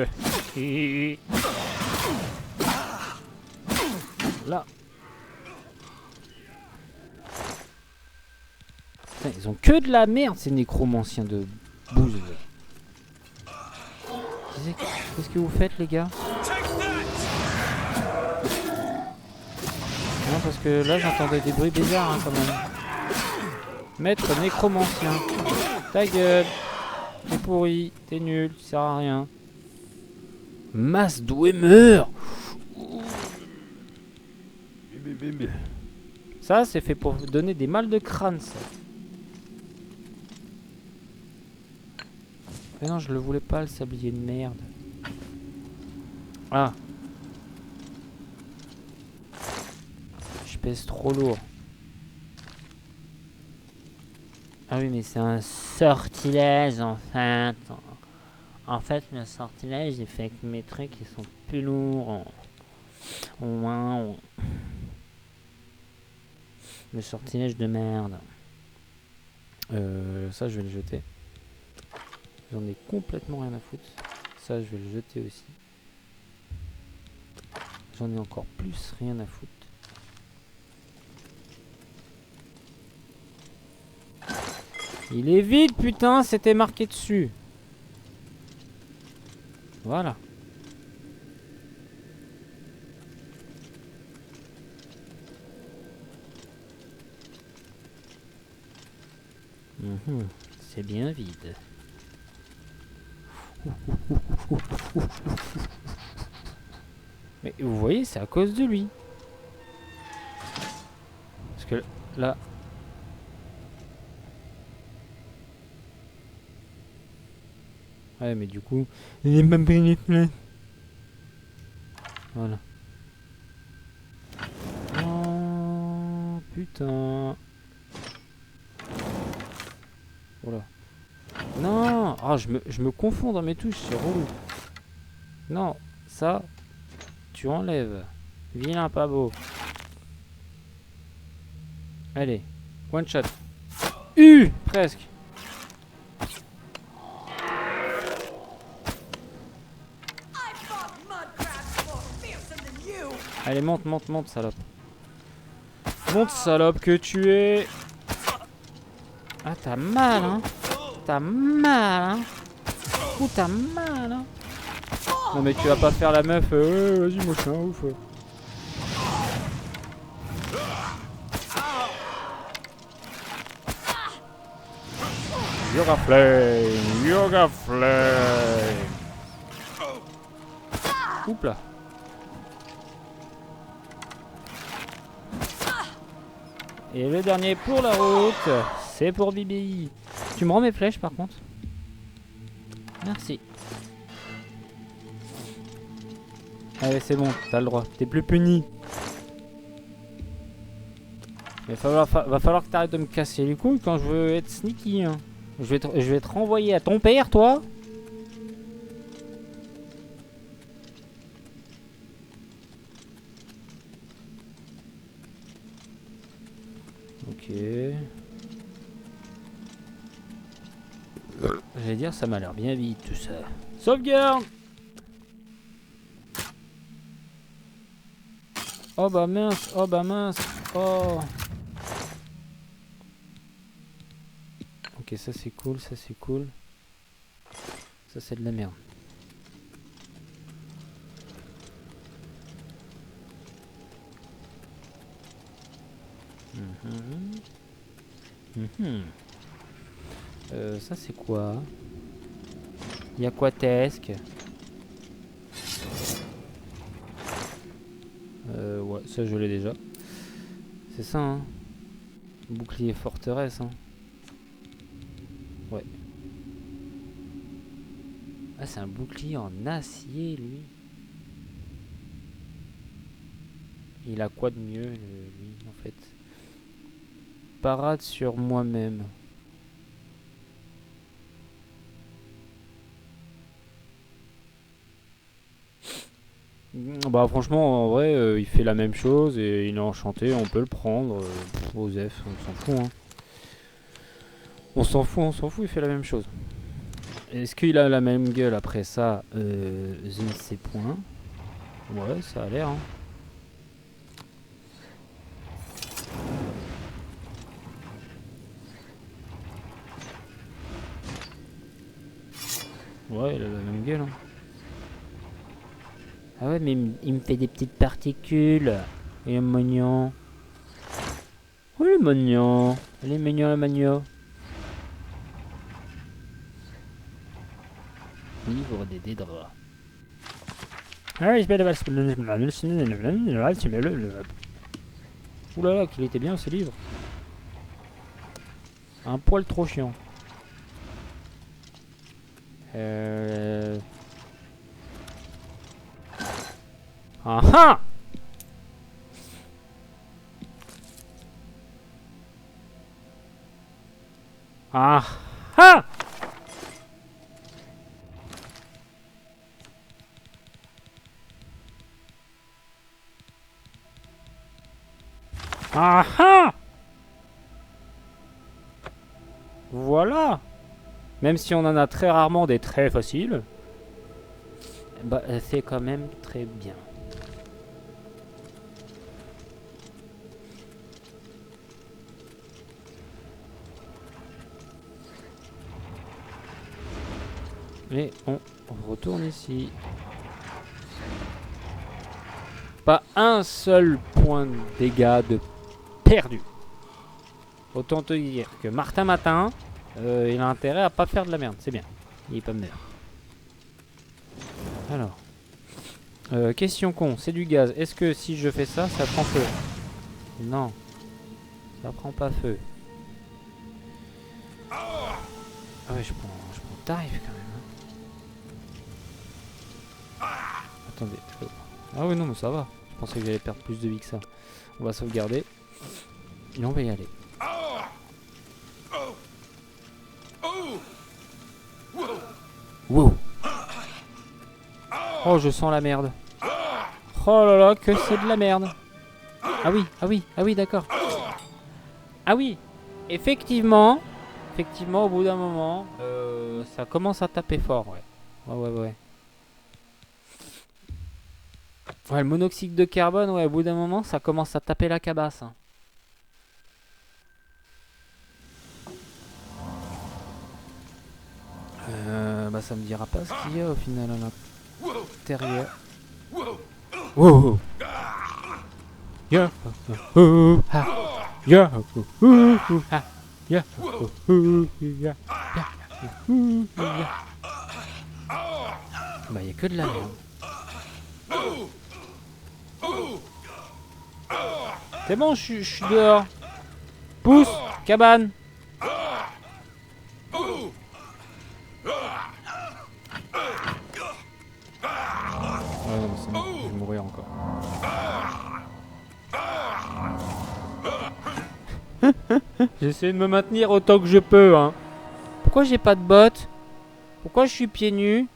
Là. Putain, ils ont que de la merde, ces nécromanciens de bouse. Qu'est-ce que vous faites, les gars? Non, parce que là, j'entendais des bruits bizarres, hein, quand même. Maître nécromancien. Ta gueule. T'es pourri, t'es nul, tu sers à rien. Masse Dwemer. Ça, c'est fait pour donner des mal de crâne, ça. Mais non, je le voulais pas, le sablier de merde. Ah. Je pèse trop lourd. Ah oui, mais c'est un sortilège, en fait. En fait, le sortilège, il fait que mes trucs, ils sont plus lourds. Le sortilège de merde. Ça, je vais le jeter. J'en ai complètement rien à foutre. Ça, je vais le jeter aussi. J'en ai encore plus rien à foutre. Il est vide, putain, c'était marqué dessus. Voilà. C'est bien vide. Mais vous voyez, c'est à cause de lui. Parce que là... Ouais, mais du coup... Voilà. Oh, putain. Voilà. Non. Ah, je me confonds dans mes touches, c'est relou. Non, ça, tu enlèves. Vilain pas beau. Allez, one shot. Presque. Allez, monte, salope. Monte, salope, que tu es. Ah, t'as mal, hein. T'as mal, hein. Ouh, t'as mal, hein. Non, mais tu vas pas faire la meuf. Vas-y, moi, je suis un ouf. Yoga Flame. Yoga Flame. Oups là. Et le dernier pour la route, c'est pour Bibi. Tu me rends mes flèches par contre? Merci. Allez, c'est bon, t'as le droit. T'es plus puni. Va falloir que t'arrêtes de me casser les couilles quand je veux être sneaky. Hein. Je vais te renvoyer à ton père, toi. Ok. J'allais dire, ça m'a l'air bien vite tout ça. Sauvegarde! Oh bah mince, oh bah mince, oh. Ok, ça c'est cool, ça c'est cool. Ça c'est de la merde. Ça c'est quoi? Yaquatesque. Ouais, ça je l'ai déjà. C'est ça, hein. Bouclier forteresse, hein. Ouais. Ah, c'est un bouclier en acier, lui. Il a quoi de mieux, lui, en fait? Parade sur moi-même. Bah franchement en vrai il fait la même chose et il est enchanté, on peut le prendre. Osef, on s'en fout hein. On s'en fout, il fait la même chose. Est-ce qu'il a la même gueule après ça? Je ne sais point. Ouais, ça a l'air hein. Ouais, il a la même gueule hein. Ah ouais, mais il me fait des petites particules. Il est mignon. Oh, il est mignon. Il est mignon, la magno. Livre des dédraps. Oulala, qu'il était bien ce livre. Un poil trop chiant. Ah ah! Ah ah! Ah ah! Voilà! Même si on en a très rarement des très faciles, bah c'est quand même très bien. Et on retourne ici. Pas un seul point de dégâts de perdu. Autant te dire que Martin Matin, il a intérêt à pas faire de la merde. C'est bien. Il est pas meilleur. Alors. Question con. C'est du gaz. Est-ce que si je fais ça, ça prend feu? Non. Ça prend pas feu. Ah ouais, je prends tarif quand même. Attendez. Ah oui, non, mais ça va. Je pensais que j'allais perdre plus de vie que ça. On va sauvegarder. Et on va y aller. Wow. Oh, je sens la merde. Oh là là, que c'est de la merde. Ah oui, ah oui, ah oui, d'accord. Ah oui, effectivement, au bout d'un moment, ça commence à taper fort, ouais. Ouais. Ouais, le monoxyde de carbone, ouais, au bout d'un moment, ça commence à taper la cabasse. Hein. Bah ça me dira pas ce qu'il y a au final à l'intérieur. Wow. Yeah. Yeah. Yeah. Bah y a que de la merde. C'est bon, je suis dehors. Pousse, cabane. Non, c'est bon, je vais mourir encore. J'essaie de me maintenir autant que je peux, hein. Pourquoi j'ai pas de bottes? Pourquoi je suis pieds nus?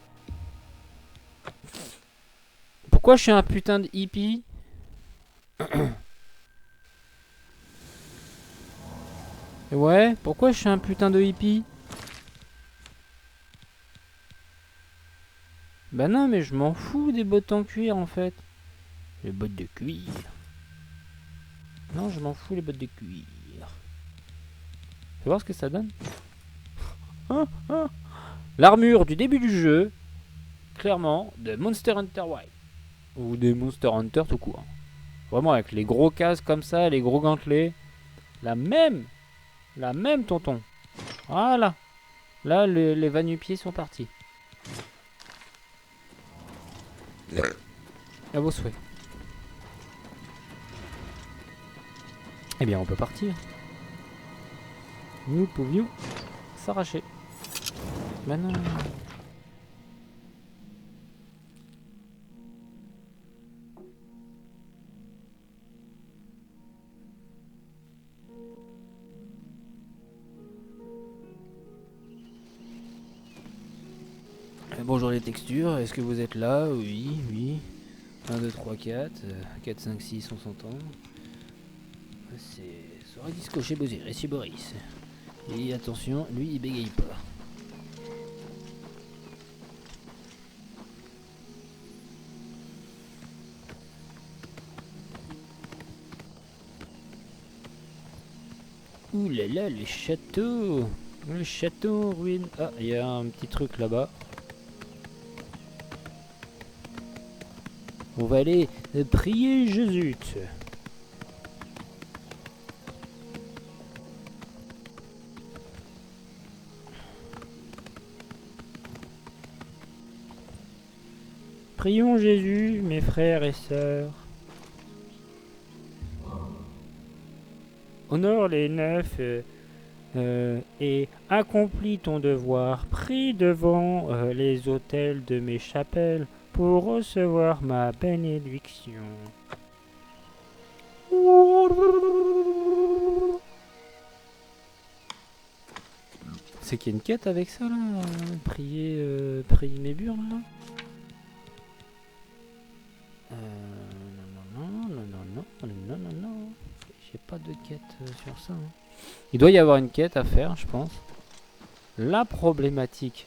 Pourquoi je suis un putain de hippie? Ouais, pourquoi je suis un putain de hippie? Bah non, mais je m'en fous des bottes en cuir en fait. Les bottes de cuir. Non, je m'en fous les bottes de cuir. Fais voir ce que ça donne. L'armure du début du jeu, clairement, de Monster Hunter Wilds. Ou des Monster Hunter tout court. Vraiment avec les gros casques comme ça, les gros gantelets. La même, tonton. Voilà. Là, les va-nu-pieds sont partis. À vos souhaits. Eh bien, on peut partir. Nous pouvions s'arracher. Mais non. Bonjour les textures, est-ce que vous êtes là? Oui, oui. 1, 2, 3, 4. 4, 5, 6, on s'entend. C'est Sora Disco chez Bowser et chez Boris. Et attention, lui il bégaye pas. Ouh là là, le château! Le château en ruine. Ah, il y a un petit truc là-bas. On va aller prier Jésus. Prions Jésus, mes frères et sœurs. Honore les neufs et accomplis ton devoir. Prie devant les autels de mes chapelles pour recevoir ma bénédiction. C'est qu'il y a une quête avec ça là? Prier mes burnes là? Non. J'ai pas de quête sur ça. Hein. Il doit y avoir une quête à faire, je pense. La problématique,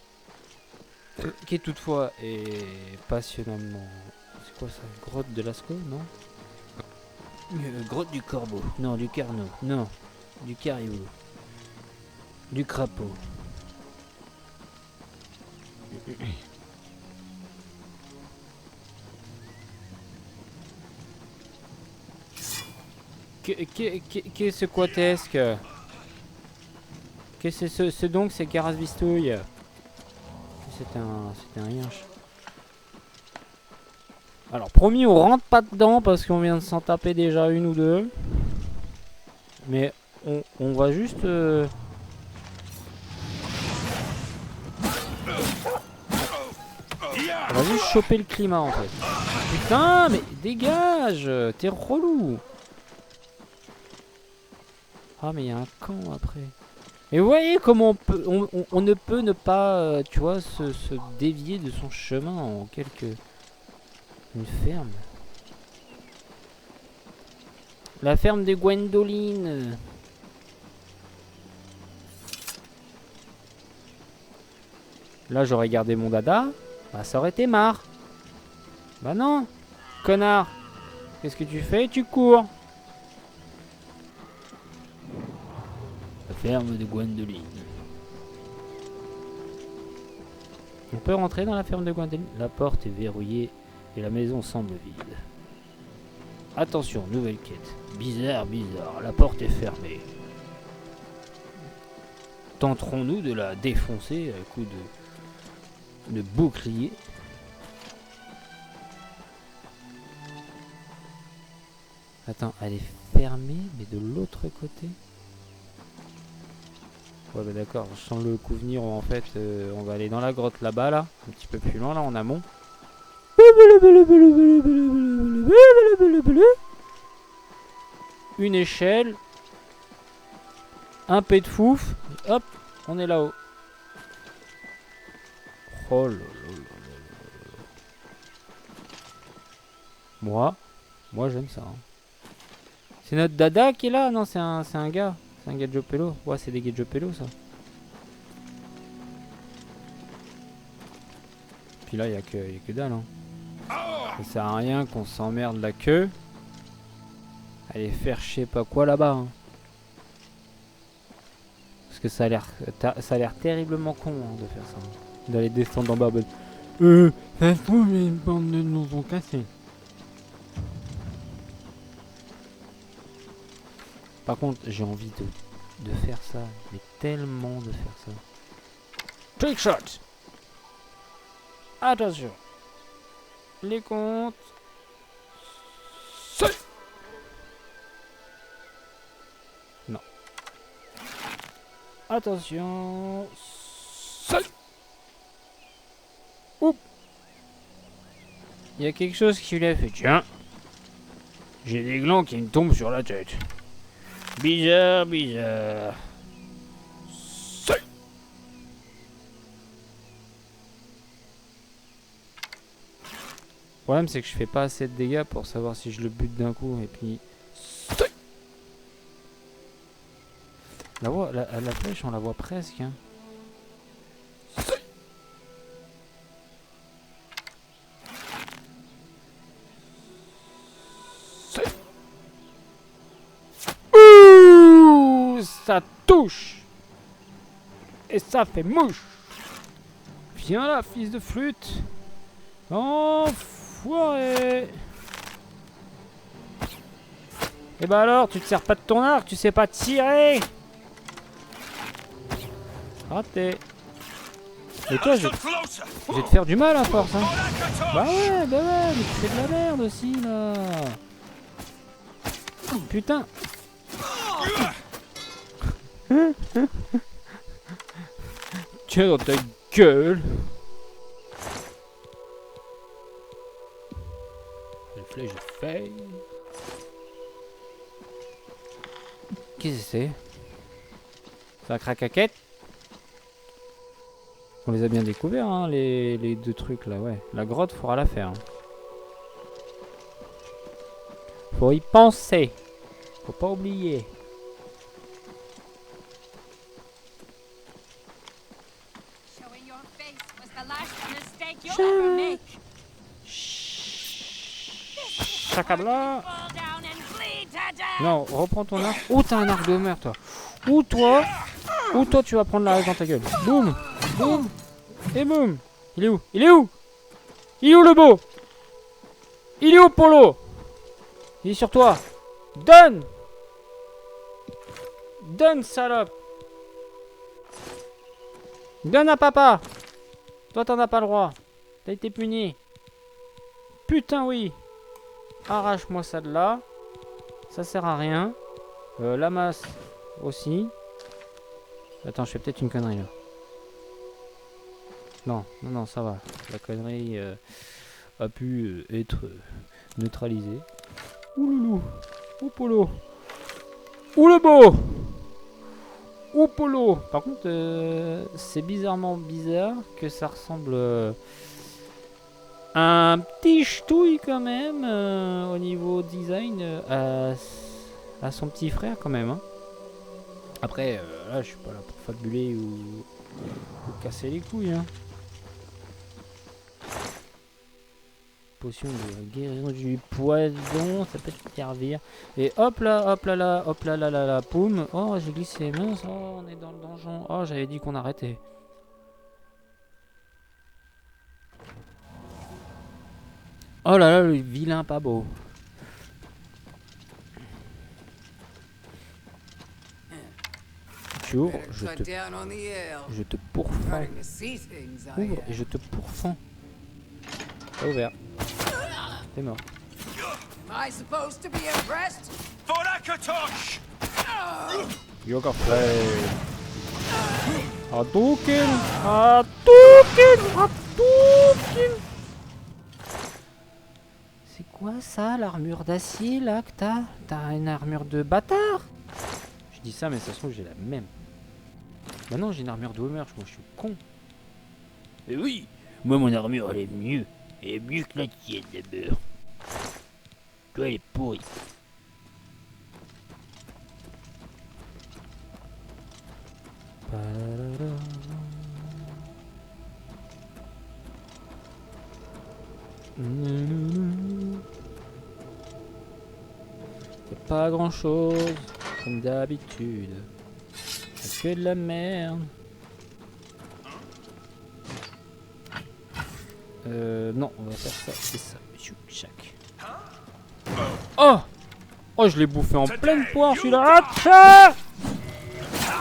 qui est toutefois passionnellement... C'est quoi ça? Grotte de Lascaux, non? Grotte du corbeau. Non, du carnot. Non. Du caribou. Du crapaud. Qu'est-ce quatesque? Qu'est-ce que c'est donc ces carasbistouilles? C'était un yinche. Alors promis, on rentre pas dedans parce qu'on vient de s'en taper déjà une ou deux. Mais on va juste... On va juste choper le climat en fait. Putain, mais dégage! T'es relou! Ah mais il y a un camp après. Et vous voyez comment on ne peut ne pas, tu vois, se dévier de son chemin en quelques... Une ferme. La ferme de Gwendoline. Là j'aurais gardé mon dada. Bah ça aurait été marre. Bah non. Connard. Qu'est-ce que tu fais? Tu cours. La ferme de Gwendoline. On peut rentrer dans la ferme de Gwendoline? La porte est verrouillée et la maison semble vide. Attention, nouvelle quête. Bizarre, la porte est fermée. Tenterons-nous de la défoncer à coup de bouclier? Attends, elle est fermée, mais de l'autre côté? Ouais bah d'accord, je sens le coup venir, en fait on va aller dans la grotte là-bas là, un petit peu plus loin là en amont. Une échelle. Un pet de fouf. Hop, on est là-haut. Oh là là là là là. Moi j'aime ça. Hein. C'est notre dada qui est là? Non, c'est un gars. C'est un Gadjopello. Ouais, c'est des Gadjopello ça. Puis là, il y a que dalle. Hein. Ça sert à rien qu'on s'emmerde la queue. Aller faire je sais pas quoi là-bas. Hein. Parce que ça a l'air terriblement con hein, de faire ça. Hein. D'aller descendre en bas. Ça se trouve, les bandes de nous ont cassé. Par contre, j'ai envie de faire ça. Mais tellement de faire ça. Trick shot. Attention. Les comptes. Non. Attention. Oups. Il y a quelque chose qui lui a fait. Tiens. J'ai des glands qui me tombent sur la tête. Bizarre, bizarre. Le problème c'est que je fais pas assez de dégâts pour savoir si je le bute d'un coup et puis... La flèche on la voit presque hein. Ouh, ça touche. Et ça fait mouche. Viens là fils de flûte. Enfoiré. Et bah alors, tu te sers pas de ton arc, tu sais pas tirer. Raté. Et toi, je vais te faire du mal à force. Hein. Bah ouais, mais tu fais de la merde aussi là. Putain. Tiens dans ta gueule. Les flèches de feuilles. Qu'est-ce que c'est? C'est un cracaquette? On les a bien découverts, hein, les deux trucs là, ouais. La grotte, faudra la faire. Hein. Faut y penser. Faut pas oublier. Chacabla. Non, reprends ton arc. Oh, t'as un arc de mer, toi. Ou toi tu vas prendre la rage dans ta gueule. Boum, boum, et boum. Il est où? Il est où? Il est où le beau? Il est où Polo? Il est sur toi. Donne. Donne, salope. Donne à papa. Toi, t'en as pas le droit. T'as été puni. Putain, oui. Arrache-moi ça de là. Ça sert à rien. La masse aussi. Attends, je fais peut-être une connerie là. Non, ça va. La connerie a pu être neutralisée. Ouh loulou. Ouh Polo. Ouh le beau. Ouh Polo. Par contre, c'est bizarrement bizarre que ça ressemble à un petit ch'touille quand même au niveau design à son petit frère quand même. Hein. Après, là, je suis pas là pour fabuler ou casser les couilles. Hein. Potion de guérison du poison, ça peut te servir. Et hop là, hop là là, hop là là là là, poum. Oh, j'ai glissé, mince, oh, on est dans le donjon. Oh, j'avais dit qu'on arrêtait. Oh là là, le vilain pas beau. Tu ouvres, je te pourfends. Ouvre et je te pourfends. Pas ouvert. T'es mort. Yoga play. Hadouken. Hadouken. Hadouken. C'est quoi ça, l'armure d'acier là que t'as? T'as une armure de bâtard? Je dis ça, mais ça se trouve, j'ai la même. Bah non, j'ai une armure de Homer, moi je suis con. Mais oui, moi mon armure elle est mieux. Elle est mieux que la tienne d'abord. Toi elle est pourrie. C'est pas grand chose, comme d'habitude. C'est que de la merde. Non, on va faire ça, c'est ça. Chac. Oh! Oh, je l'ai bouffé en pleine poire, celui-là. Ah,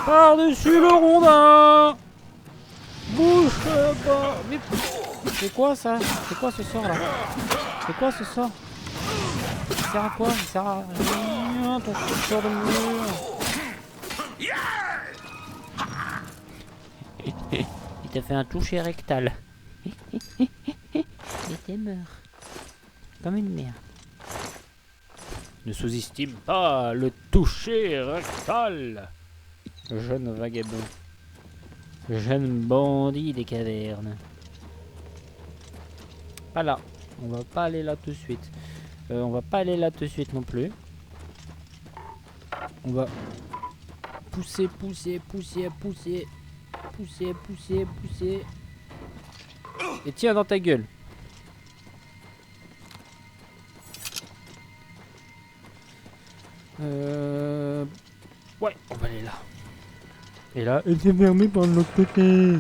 par-dessus le rondin! Bouche bas! Mais c'est quoi ça? C'est quoi ce sort là? C'est quoi ce sort? Il sert à quoi? Il sert à rien, ton sort de mur! Il t'a fait un toucher rectal. Et t'es mort. Comme une merde. Ne sous-estime pas le toucher rectal! Jeune vagabond. Jeune bandit des cavernes. Pas là. On va pas aller là tout de suite. On va pas aller là tout de suite non plus. On va pousser. Et tiens dans ta gueule. Ouais, on va aller là. Et là, elle s'est fermée par l'autre côté.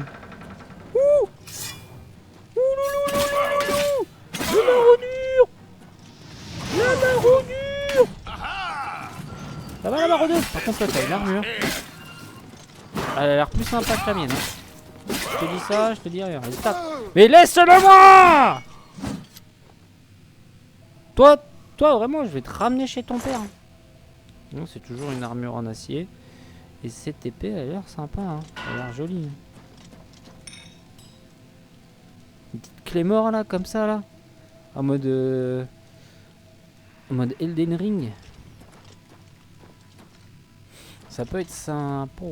Ouh! La marronure! Ça va la marronneuse? Par contre, toi, t'as une armure. Elle a l'air plus sympa que la mienne. Hein. Je te dis ça, je te dis rien. Allez, tape. Mais laisse-le moi! Toi, vraiment, je vais te ramener chez ton père. Non, c'est toujours une armure en acier. Et cette épée, elle a l'air sympa. Hein. Elle a l'air jolie. Hein. Une petite clé mort là, comme ça là. En mode Elden Ring. Ça peut être sympa.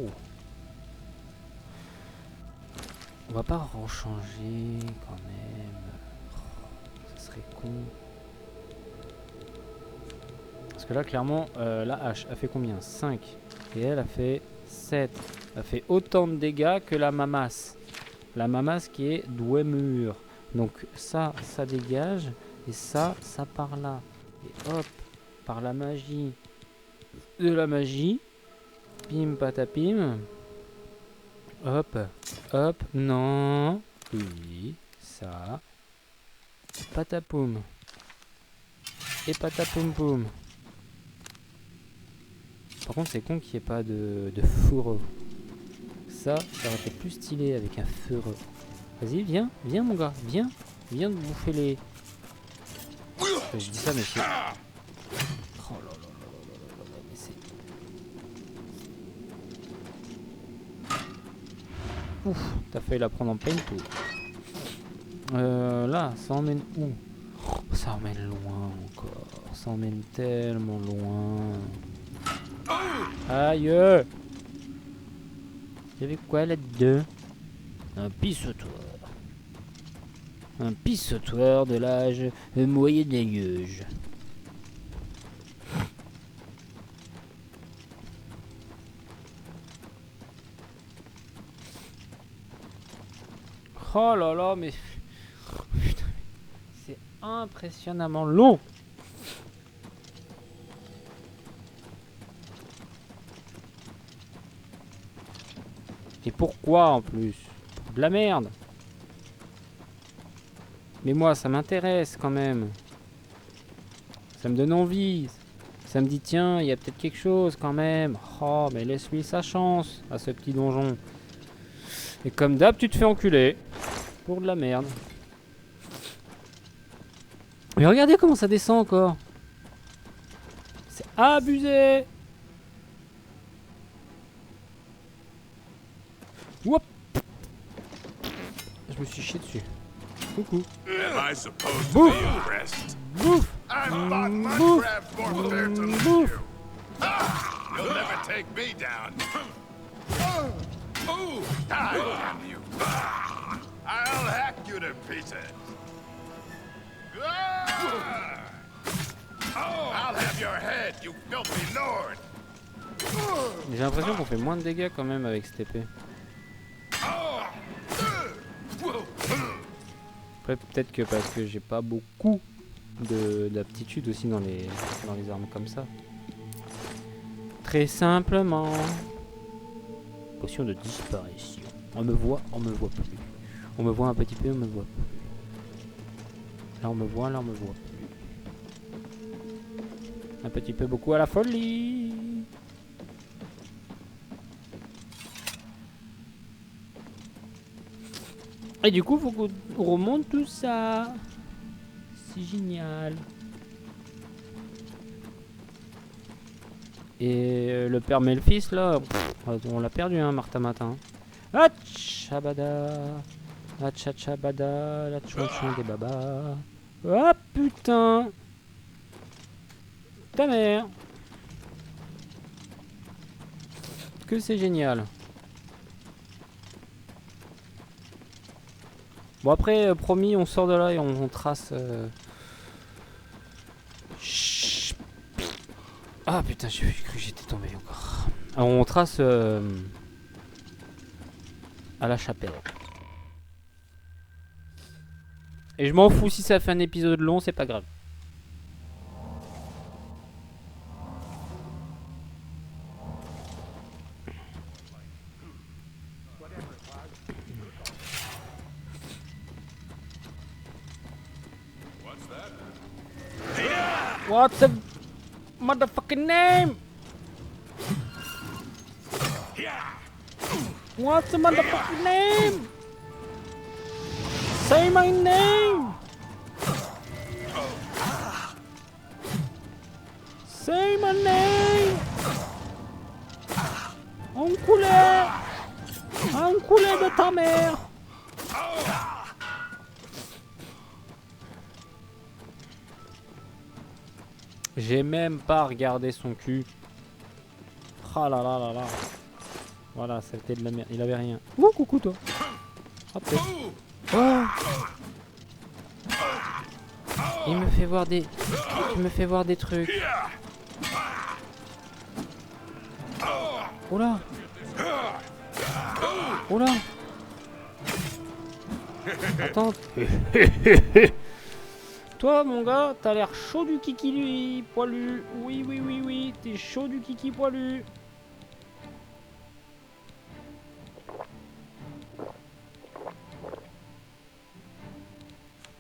On va pas rechanger quand même. Ça serait con. Parce que là, clairement, la hache a fait combien? 5. Et elle a fait 7. Elle a fait autant de dégâts que la mamasse. La mamasse qui est Dwemer. Donc ça dégage. Et ça part là. Et hop, par la magie de la magie. Pim patapim. Hop, hop, non. Oui, ça. Patapoum. Et patapoum poum. Par contre, c'est con qu'il n'y ait pas de fourreau. Ça aurait été plus stylé avec un fourreau. Vas-y, viens mon gars, viens de bouffer les... Je dis ça, mais c'est... Oh là là là là là, mais c'est... Ouf, t'as failli la prendre en pain tout. Là, ça emmène où? Oh, ça emmène loin encore. Ça emmène tellement loin. Aïe! Il y avait quoi là-dedans? Un pissotoir. Un pissotoir de l'âge moyen-âge. Oh là là, mais... Putain, c'est impressionnamment long. Et pourquoi en plus? De la merde. Mais moi ça m'intéresse quand même. Ça me donne envie. Ça me dit tiens, il y a peut-être quelque chose quand même. Oh mais laisse-lui sa chance à ce petit donjon. Et comme d'hab tu te fais enculer. Pour de la merde. Mais regardez comment ça descend encore. C'est abusé. Whoop. Je me suis chié dessus. Coucou. Bouffe. Bouffe. Bouffe. Bouffe. You'll never take me down. Ooh, die, damn you. I'll hack you to pieces. I'll have your head, you filthy lord. J'ai l'impression qu'on fait moins de dégâts quand même avec cette épée. Après peut-être que parce que j'ai pas beaucoup d'aptitude aussi dans les armes comme ça. Très simplement. Potion de disparition. On me voit plus. On me voit un petit peu, on me voit plus. Là on me voit plus. Un petit peu beaucoup à la folie. Et du coup faut qu'on remonte tout ça. C'est génial. Et le père Melfis là, on l'a perdu hein, Martha Matin. Hatchabada, hatchabada, la chouchon des babas. Ah putain, ta mère. Que c'est génial. Bon après, promis, on sort de là et on trace... Chut. Ah putain, j'ai cru que j'étais tombé encore. Alors, on trace à la chapelle. Et je m'en fous si ça fait un épisode long, c'est pas grave. What's the motherfucking name? What's the motherfucking name? Say my name! Say my name! Enculé! Enculé de ta mère! J'ai même pas regardé son cul. Ah là là là là. Voilà, c'était de la merde. Il avait rien. Ouh, coucou toi. Hop. Oh. Il me fait voir des... Il me fait voir des trucs. Oh là. Oh là. Attends. Toi, mon gars, t'as l'air chaud du kiki lui, poilu. Oui, oui, oui, oui, t'es chaud du kiki poilu.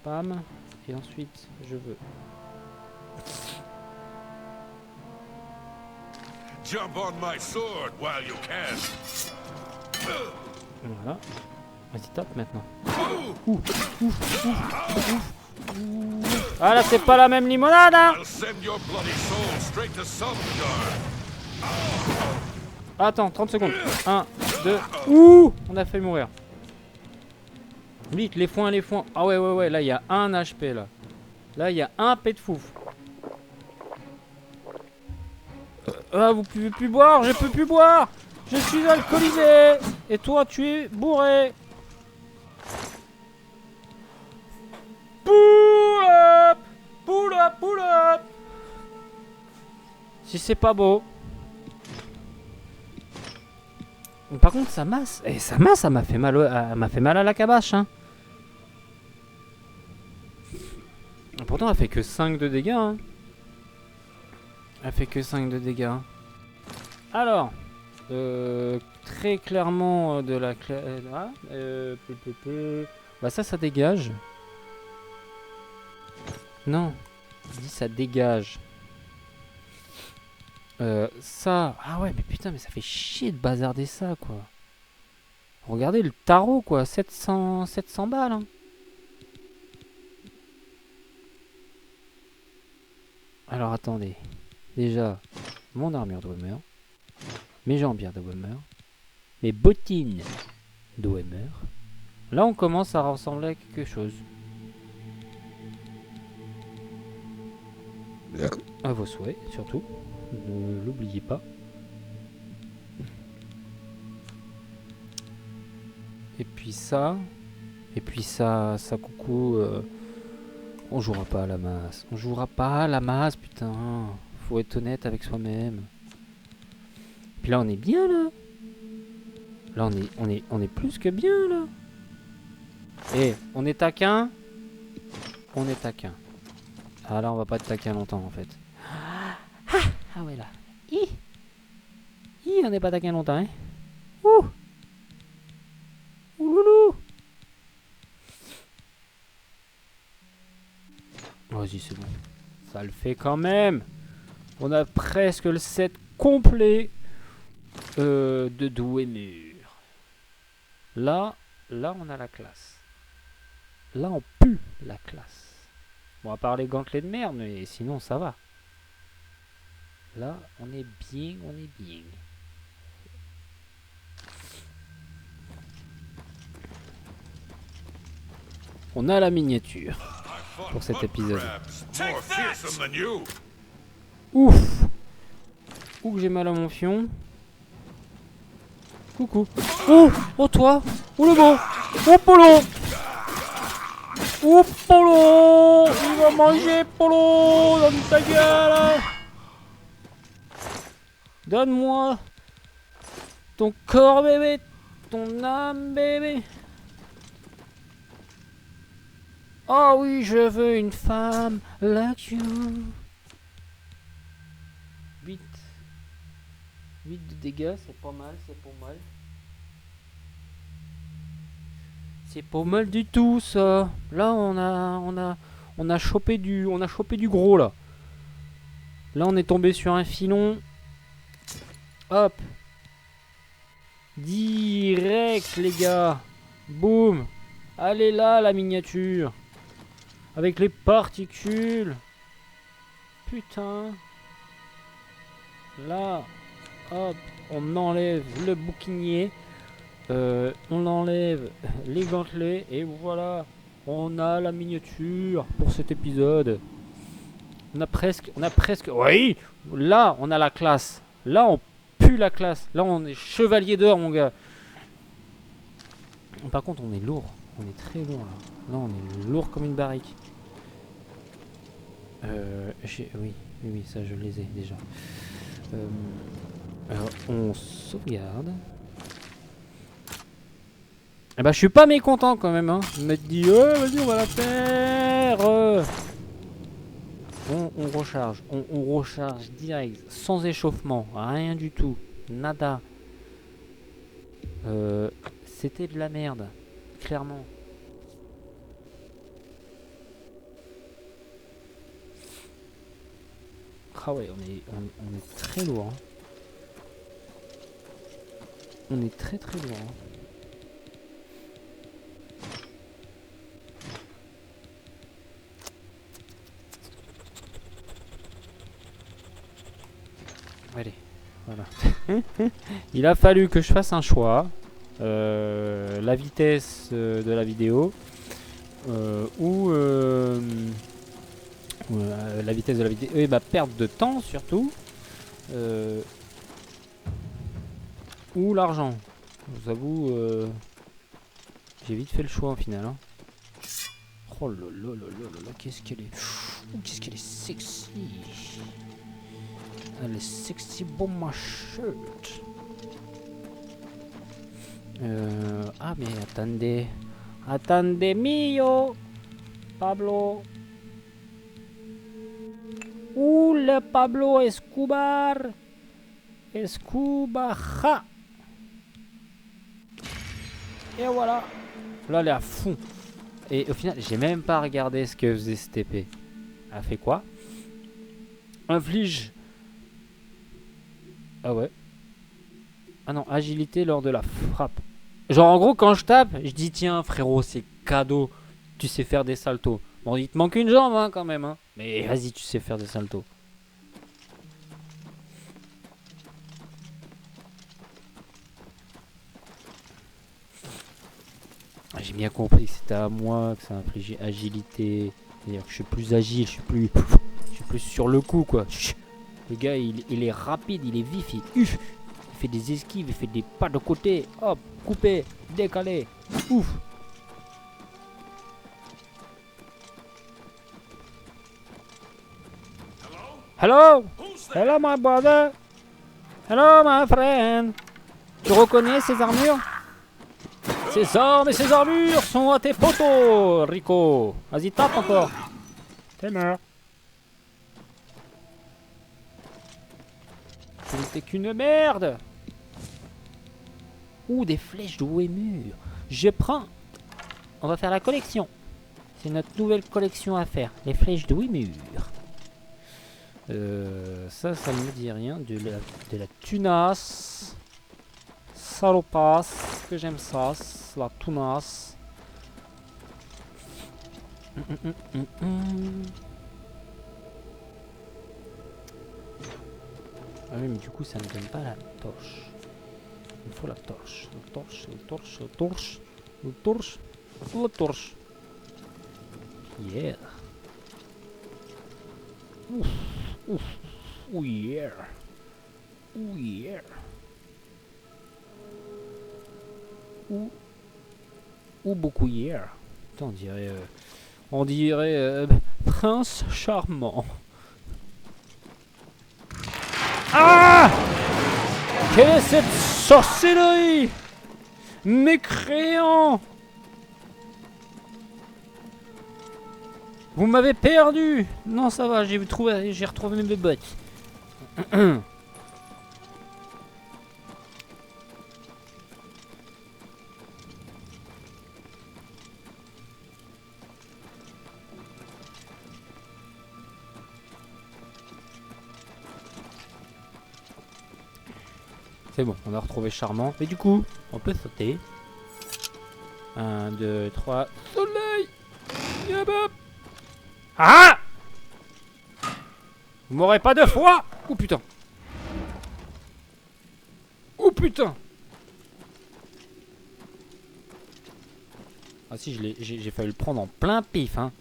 Pam. Et ensuite, je veux. Jump on my sword while you can. Voilà. Vas-y, tape maintenant. Ah là, c'est pas la même limonade, hein. I'll send your bloody soul straight to Sumgar. Attends, 30 secondes. 1, 2. Ouh, on a fait mourir. Vite, les foins, les foins. Ah ouais, ouais, ouais, là, il y a un HP, là. Là, il y a un pet de fouf. Ah, vous pouvez plus boire, je peux plus boire. Je suis alcoolisé. Et toi, tu es bourré. Pull up. Pull up, pull up. Si c'est pas beau. Par contre, sa masse, ça m'a fait mal, m'a fait mal à la cabache, hein. Pourtant, elle fait que 5 de dégâts, hein. Elle fait que 5 de dégâts. Alors, très clairement de la bah ça dégage. Non, je dis ça dégage. Ça, ah ouais, mais putain, mais ça fait chier de bazarder ça, quoi. Regardez le tarot, quoi, 700 balles, hein. Alors attendez, déjà, mon armure Dwemer, mes jambières de Dwemer, mes bottines de Dwemer. Là, on commence à ressembler à quelque chose. À vos souhaits, surtout. Ne l'oubliez pas. Et puis ça. Et puis ça coucou. On jouera pas à la masse. On jouera pas à la masse, putain. Faut être honnête avec soi-même. Puis là, on est bien, là. Là, on est plus que bien, là. Eh, on est taquin. On est taquin. Ah là, on va pas être taquin longtemps, en fait. Ah ouais, là. On n'est pas taquin longtemps, hein. Ouh. Ouh loulou. Vas-y, c'est bon. Ça le fait quand même. On a presque le set complet de doué mur. Là, on a la classe. Là, on pue la classe. Bon, à part les gantelets de merde, mais sinon, ça va. Là, on est bien, on est bien. On a la miniature pour cet épisode. More fearsome than you. Ouf. Ouh, que j'ai mal à mon fion. Coucou. Oh, oh toi. Oh le beau. Oh Polo. Oh Polo. Il va manger Polo. Donne ta gueule. Donne-moi ton corps bébé. Ton âme bébé. Oh oui, je veux une femme like you. 8 de dégâts, c'est pas mal, c'est pas mal. C'est pas mal du tout ça. Là on a chopé du gros là. Là on est tombé sur un filon. Hop. Direct les gars. Boum. Allez là la miniature. Avec les particules. Putain. Là, hop, on enlève le bouquinier. On enlève les gantelets. Et voilà, on a la miniature pour cet épisode. On a presque... Oui. Là, on a la classe. Là, on pue la classe. Là, on est chevalier d'or, mon gars. Par contre, on est lourd. On est très lourd, là. Là, on est lourd comme une barrique. Oui, ça, je les ai déjà. Alors, on sauvegarde. Eh ben, je suis pas mécontent quand même, hein. Je me dis, vas-y, on va la faire. On recharge. On recharge direct, sans échauffement, rien du tout, nada. C'était de la merde, clairement. Ah ouais, on est très lourd. Hein. On est très très lourd. Hein. Allez, voilà. Il a fallu que je fasse un choix. La vitesse de la vidéo ou la vitesse de la vidéo et ma perte de temps surtout ou l'argent. Je vous avoue, j'ai vite fait le choix au final. Hein. Oh là là là là là, qu'est-ce qu'elle est sexy. Elle est sexy bon ma shirt. Ah mais attendez mio Pablo. Le Pablo Escobar. Escobar. Et voilà. Là, elle est à fond. Et au final, j'ai même pas regardé ce que faisait cette épée. Elle fait quoi? Inflige. Ah ouais. Ah non, agilité lors de la frappe. Genre en gros, quand je tape, je dis tiens frérot, c'est cadeau. Tu sais faire des saltos. Bon, il te manque une jambe hein, quand même. Hein. Mais vas-y, tu sais faire des saltos. J'ai bien compris que c'était à moi que ça infligeait agilité. C'est-à-dire que je suis plus agile, je suis plus sur le coup quoi. Le gars il est rapide, il est vif, il Il fait des esquives, il fait des pas de côté. Hop, coupé, décalé. Ouf. Hello? Hello, my brother. Hello, my friend. Tu reconnais ces armures? Ces armes et ces armures sont à tes poteaux, Rico. Vas-y, tape encore. T'es mort. Tu n'étais qu'une merde. Ouh, des flèches de Wémur. Je prends. On va faire la collection. C'est notre nouvelle collection à faire. Les flèches de Wémur. Ça ne me dit rien. De la tunasse. Salopasse. Que j'aime ça. La tunasse. Ah oui, mais du coup, ça ne donne pas la torche. Il faut la torche. La torche, la torche, la torche. La torche. La torche. Yeah. Ouf. Ouf. Oh yeah. Oh yeah. Ou beaucoup hier. Putain, on dirait prince charmant. Ah! Quelle est cette sorcellerie? Mécréant! Vous m'avez perdu! Non, ça va, j'ai retrouvé mes bottes. C'est bon, on a retrouvé Charmant. Et du coup, on peut sauter. 1, 2, 3. Soleil! Yabap! Ah! Vous m'aurez pas deux fois! Oh putain! Oh putain! Ah si, j'ai failli le prendre en plein pif, hein.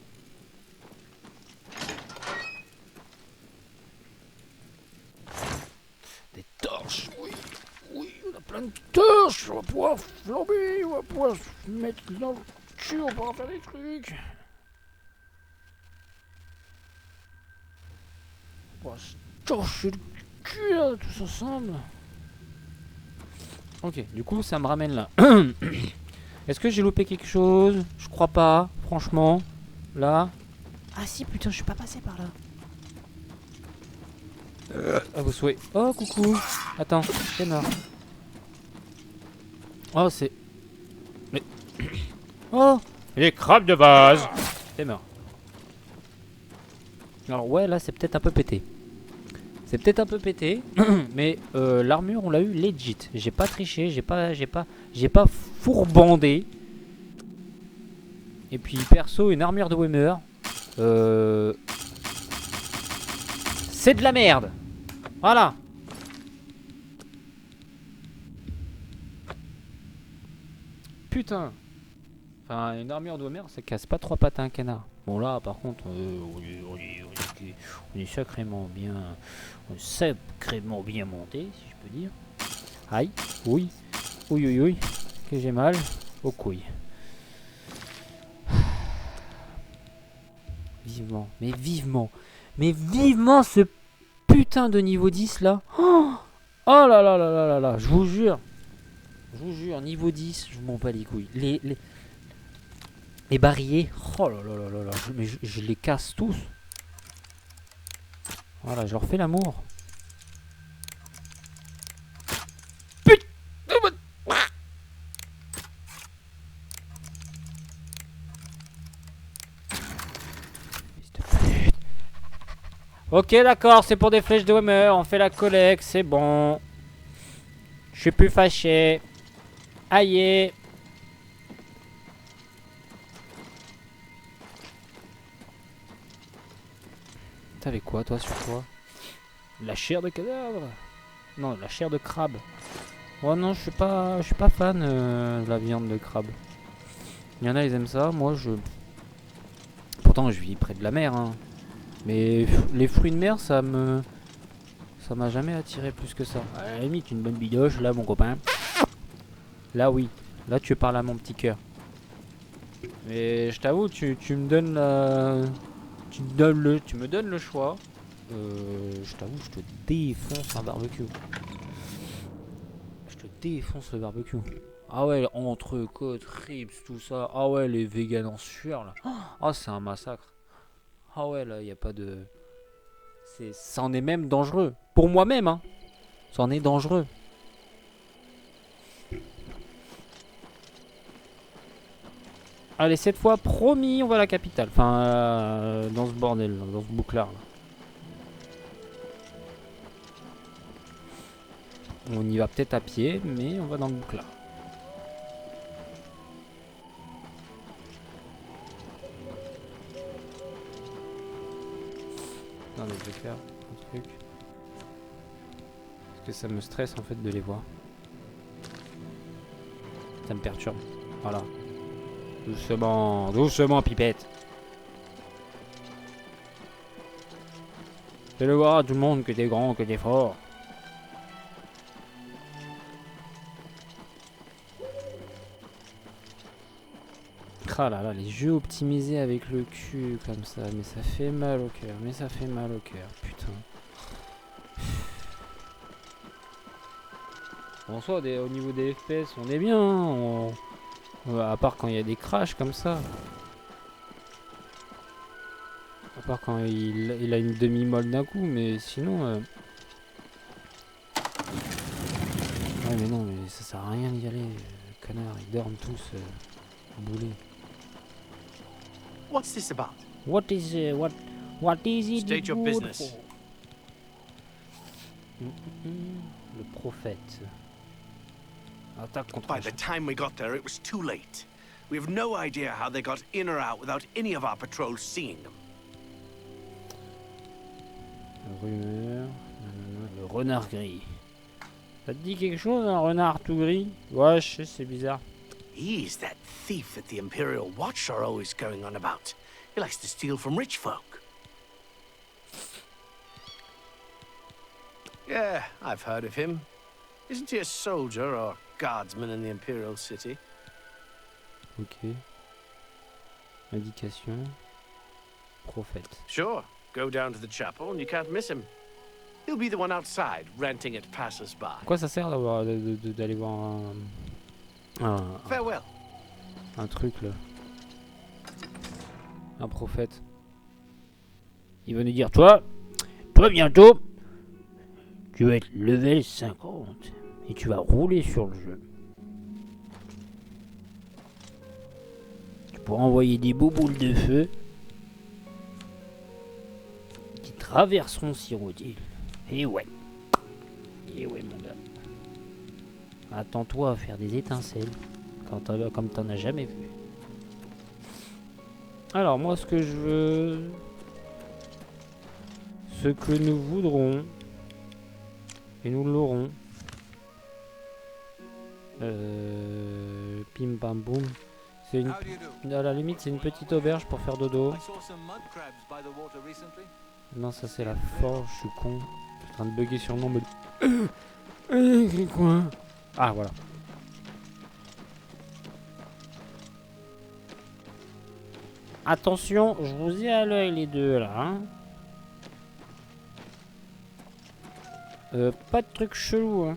Des torches, oui. Oui, on a plein de torches. On va pouvoir flamber, on va pouvoir se mettre dans le cul, on va pouvoir faire des trucs. On va se torcher le cul, là, tous ensemble. Ok, du coup, ça me ramène là. Est-ce que j'ai loupé quelque chose? Je crois pas, franchement. Là. Ah si, putain, je suis pas passé par là. À vos souhaits. Oh, coucou. Attends, c'est mort. Oh, c'est... Mais... Oh, les crabes de base. C'est mort. Alors ouais, là, c'est peut-être un peu pété. C'est peut-être un peu pété. Mais l'armure, on l'a eu legit. J'ai pas triché, j'ai pas fourbandé. Et puis, perso, une armure de Wémur. C'est de la merde. Voilà. Putain. Enfin, une armure de Wémur, ça casse pas trois pattes à un canard. Bon là, par contre, on est sacrément bien monté, si je peux dire. Aïe, oui, oui, que j'ai mal aux couilles. Vivement, mais vivement ce putain de niveau 10 là. Oh là là là là là là, je vous jure, niveau 10, je m'en bats les couilles. Les barilles, oh là là là là là, mais je les casse tous. Voilà, je leur fais l'amour. Putain. Ok, d'accord, c'est pour des flèches de Wémur, on fait la collecte, c'est bon. Je suis plus fâché. Aïe. T'avais quoi, toi, sur toi? La chair de cadavre? Non, la chair de crabe. Oh non, je suis pas fan de la viande de crabe. Il y en a, ils aiment ça. Moi, Pourtant, je vis près de la mer, hein. Mais les fruits de mer, ça Ça m'a jamais attiré plus que ça. À la limite, une bonne bidoche, là, mon copain. Là, oui. Là, tu parles à mon petit cœur. Mais je t'avoue, tu me donnes la... Tu me donnes le choix. Je t'avoue, je te défonce un barbecue. Je te défonce le barbecue. Ah ouais, entrecôte, ribs, tout ça. Ah ouais, les véganes en sueur, là. Ah, c'est un massacre. Ah ouais, là, il n'y a pas de... C'en est même dangereux. Pour moi-même, hein. C'en est dangereux. Allez, cette fois, promis, on va à la capitale. Enfin, dans ce bordel, dans ce bouclard, là. On y va peut-être à pied, mais on va dans le bouclard. Non, mais je vais faire un truc. Parce que ça me stresse en fait de les voir. Ça me perturbe. Voilà. Doucement, doucement, pipette. Fais-le voir à tout le monde que t'es grand, que t'es fort. Ah là là, les jeux optimisés avec le cul comme ça, mais ça fait mal au cœur, mais ça fait mal au cœur, putain. En soi, au niveau des FPS, on est bien, hein, à part quand il y a des crashs comme ça. À part quand il a une demi-molle d'un coup, mais sinon... Ouais mais non, mais ça sert à rien d'y aller, connard, ils dorment tous boulés. What's this about? What is it? State your business. Le prophète. Attaque contre By the time we got there, it was too late. We have no idea how they got in or out without any of our patrols seeing them. Rumeur. Le renard gris. Ça te dit quelque chose, un renard tout gris? Ouais, je sais, c'est bizarre. He's that thief that the Imperial Watch are always going on about. He likes to steal from rich folk. Yeah, I've heard of him. Isn't he a soldier or guardsman in the Imperial City? Ok. Indication. Prophète. Sure. Go down to the chapel and you can't miss him. He'll be the one outside, ranting at passers-by. Quoi ça sert d'aller voir Farewell. un truc là? Un prophète. Il va nous dire, toi bientôt, tu vas être level 50 et tu vas rouler sur le jeu. Tu pourras envoyer des beaux boules de feu qui traverseront Cyrodiil. Et ouais, mon gars. Attends-toi à faire des étincelles comme t'en as jamais vu. Alors moi ce que je veux, ce que nous voudrons, et nous l'aurons, pim pam boum, c'est une, à la limite c'est une petite auberge pour faire dodo. Non ça c'est la forge, je suis con, je suis en train de bugger sur le nom, mais... quoi? Ah voilà. Attention, je vous ai à l'œil les deux là. Hein. Pas de trucs chelous. Hein.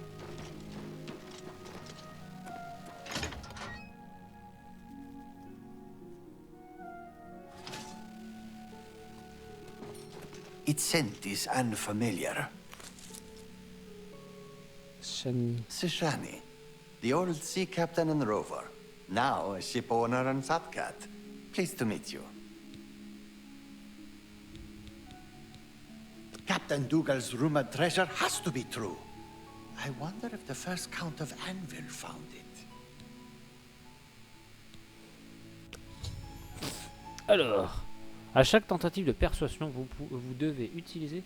Its scent is unfamiliar. Shani. Sishani, the old sea captain and rover. Now a ship owner and Satkat. Pleased to meet you. Captain Dougal's rumored treasure has to be true. I wonder if the first Count of Anvil found it. Alors, à chaque tentative de persuasion, vous devez utiliser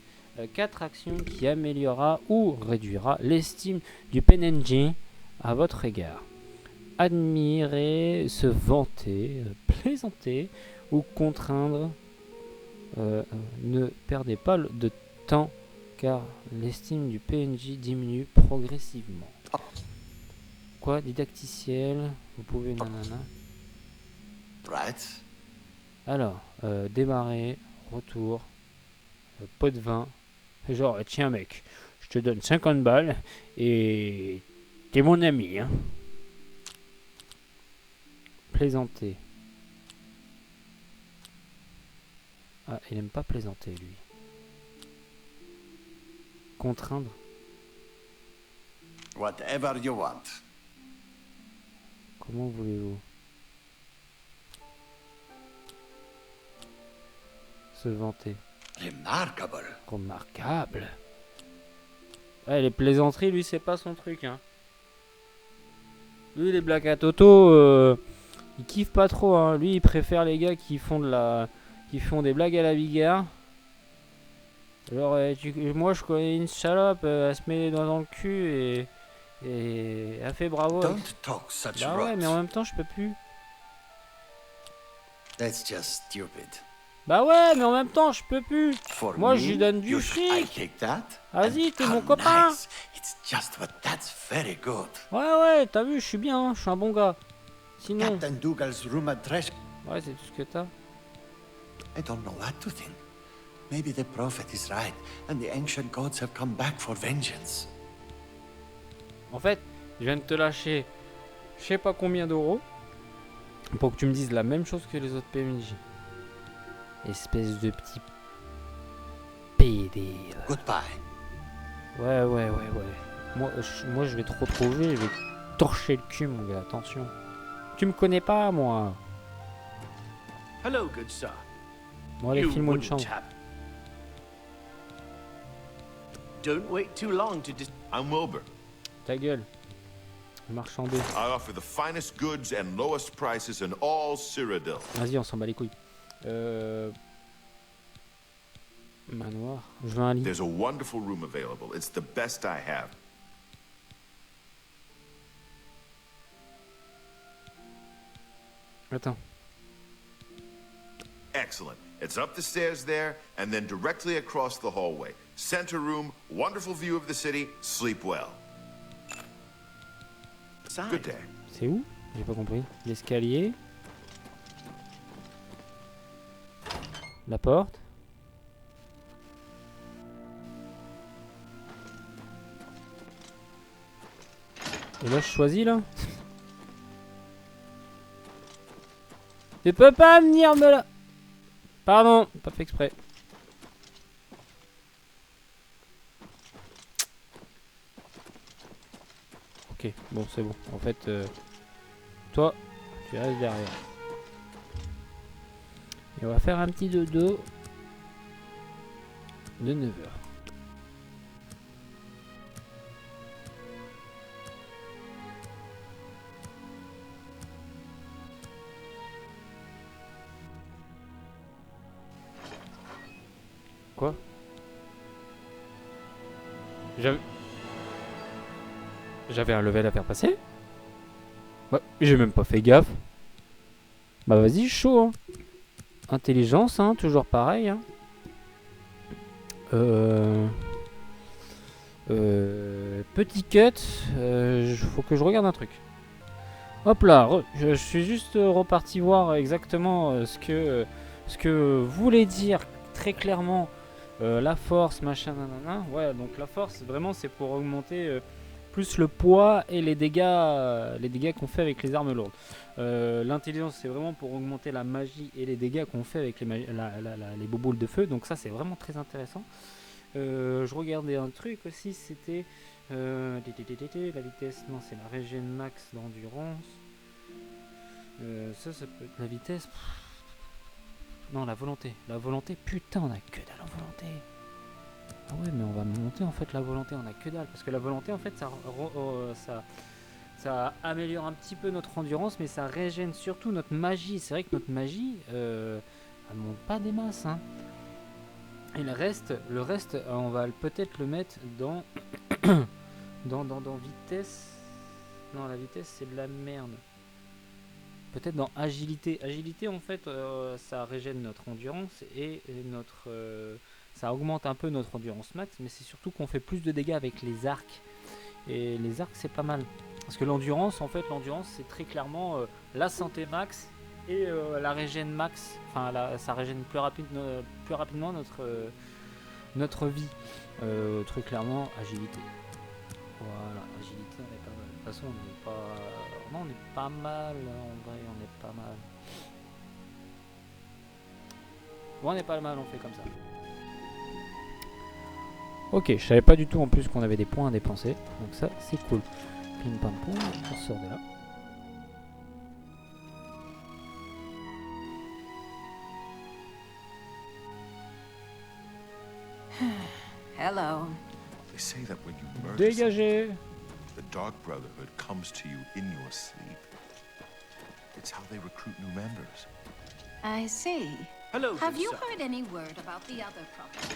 4 actions qui améliorera ou réduira l'estime du PNJ à votre égard. Admirer, se vanter, plaisanter ou contraindre. Ne perdez pas de temps car l'estime du PNJ diminue progressivement. Quoi? Didacticiel, vous pouvez nanana. Right? Alors, démarrer, retour, pot de vin. Genre, tiens mec, je te donne 50 balles et t'es mon ami, hein. Plaisanter. Ah, il aime pas plaisanter, lui. Contraindre. Whatever you want. Comment voulez-vous? Se vanter. Remarkable. Remarquable. Ouais, les plaisanteries, lui, c'est pas son truc, hein. Lui, les blagues à Toto, il kiffe pas trop, hein. Lui, il préfère les gars qui font des blagues à la bigarre. Genre, moi, je connais une salope, elle se met les doigts dans le cul et elle fait bravo. Don't talk such Bah ouais, rot. mais en même temps, je peux plus. That's just stupid. Bah ouais, mais en même temps, je peux plus. For Moi, me, je lui donne du I fric. take that. Vas-y, and t'es mon how copain. nice. It's just what that's very good. Ouais, t'as vu, je suis bien, hein, je suis un bon gars. Sinon, Captain Dougal's rumored treasure. ouais, c'est tout ce que t'as. I don't know what to think. Maybe the prophet is right, and the ancient gods have come back for vengeance. En fait, je viens de te lâcher je sais pas combien d'euros pour que tu me dises la même chose que les autres PNJ. Espèce de petit PD. Goodbye. Ouais. Moi, je vais te retrouver, je vais te torcher le cul, mon gars, attention. Tu me connais pas, moi. Hello, good sir. Bon, allez, You file-moi une wooden chambre. chap. Don't wait too long to I'm Wilbur. Ta gueule. Marchander. I offer the finest goods and lowest prices in all Cyrodiil. Vas-y, on s'en bat les couilles. Manoir. Je veux un lit. There's a wonderful room available. It's the best I have. Attends. Excellent. It's up the stairs there, and then directly across the hallway. Center room, wonderful view of the city. Sleep well. Good day. C'est où? J'ai pas compris. L'escalier. La porte. Et là, je choisis là. Tu peux pas venir me là. Pardon, pas fait exprès. Ok, bon, c'est bon. En fait, toi, tu restes derrière. Et on va faire un petit dodo de 9 heures. Quoi? J'avais un level à faire passer? Bah, j'ai même pas fait gaffe. Bah vas-y, chaud hein. Intelligence, hein, toujours pareil hein. Petit cut, faut que je regarde un truc. Hop là, je suis juste reparti voir exactement ce que voulait dire très clairement la force, machin, nanana. Ouais, donc la force, vraiment, c'est pour augmenter plus le poids et les dégâts qu'on fait avec les armes lourdes. L'intelligence, c'est vraiment pour augmenter la magie et les dégâts qu'on fait avec les boboules de feu. Donc ça, c'est vraiment très intéressant. Je regardais un truc aussi, c'était la vitesse. Non, c'est la régène max d'endurance. Ça peut être la vitesse. Non, la volonté. La volonté, putain, on a que dalle en volonté. Ah ouais, mais on va monter en fait la volonté, on a que dalle. Parce que la volonté, en fait, ça améliore un petit peu notre endurance, mais ça régène surtout notre magie. C'est vrai que notre magie, elle monte pas des masses. Hein. Et le reste, on va peut-être le mettre dans, dans vitesse. Non, la vitesse, c'est de la merde. Peut-être dans agilité. Agilité, en fait, ça régène notre endurance et ça augmente un peu notre endurance max, mais c'est surtout qu'on fait plus de dégâts avec les arcs. Et les arcs, c'est pas mal. Parce que l'endurance, en fait, l'endurance, c'est très clairement la santé max et la régène max. Enfin, ça régène plus rapidement notre vie. Très clairement, agilité. Voilà, agilité, on est pas mal. De toute façon, on est pas... Non, on est pas mal. En vrai, on est pas mal. Bon, on est pas mal, on fait comme ça. Ok, je savais pas du tout en plus qu'on avait des points à dépenser. Donc ça, c'est cool. Pim pam poum, on sort de là. Hello. They say that when you murder Dégagez! someone, the Dark Brotherhood comes to you in your sleep. It's how they recruit new members. I see. Hello, Have good you sir. heard any word about the other property?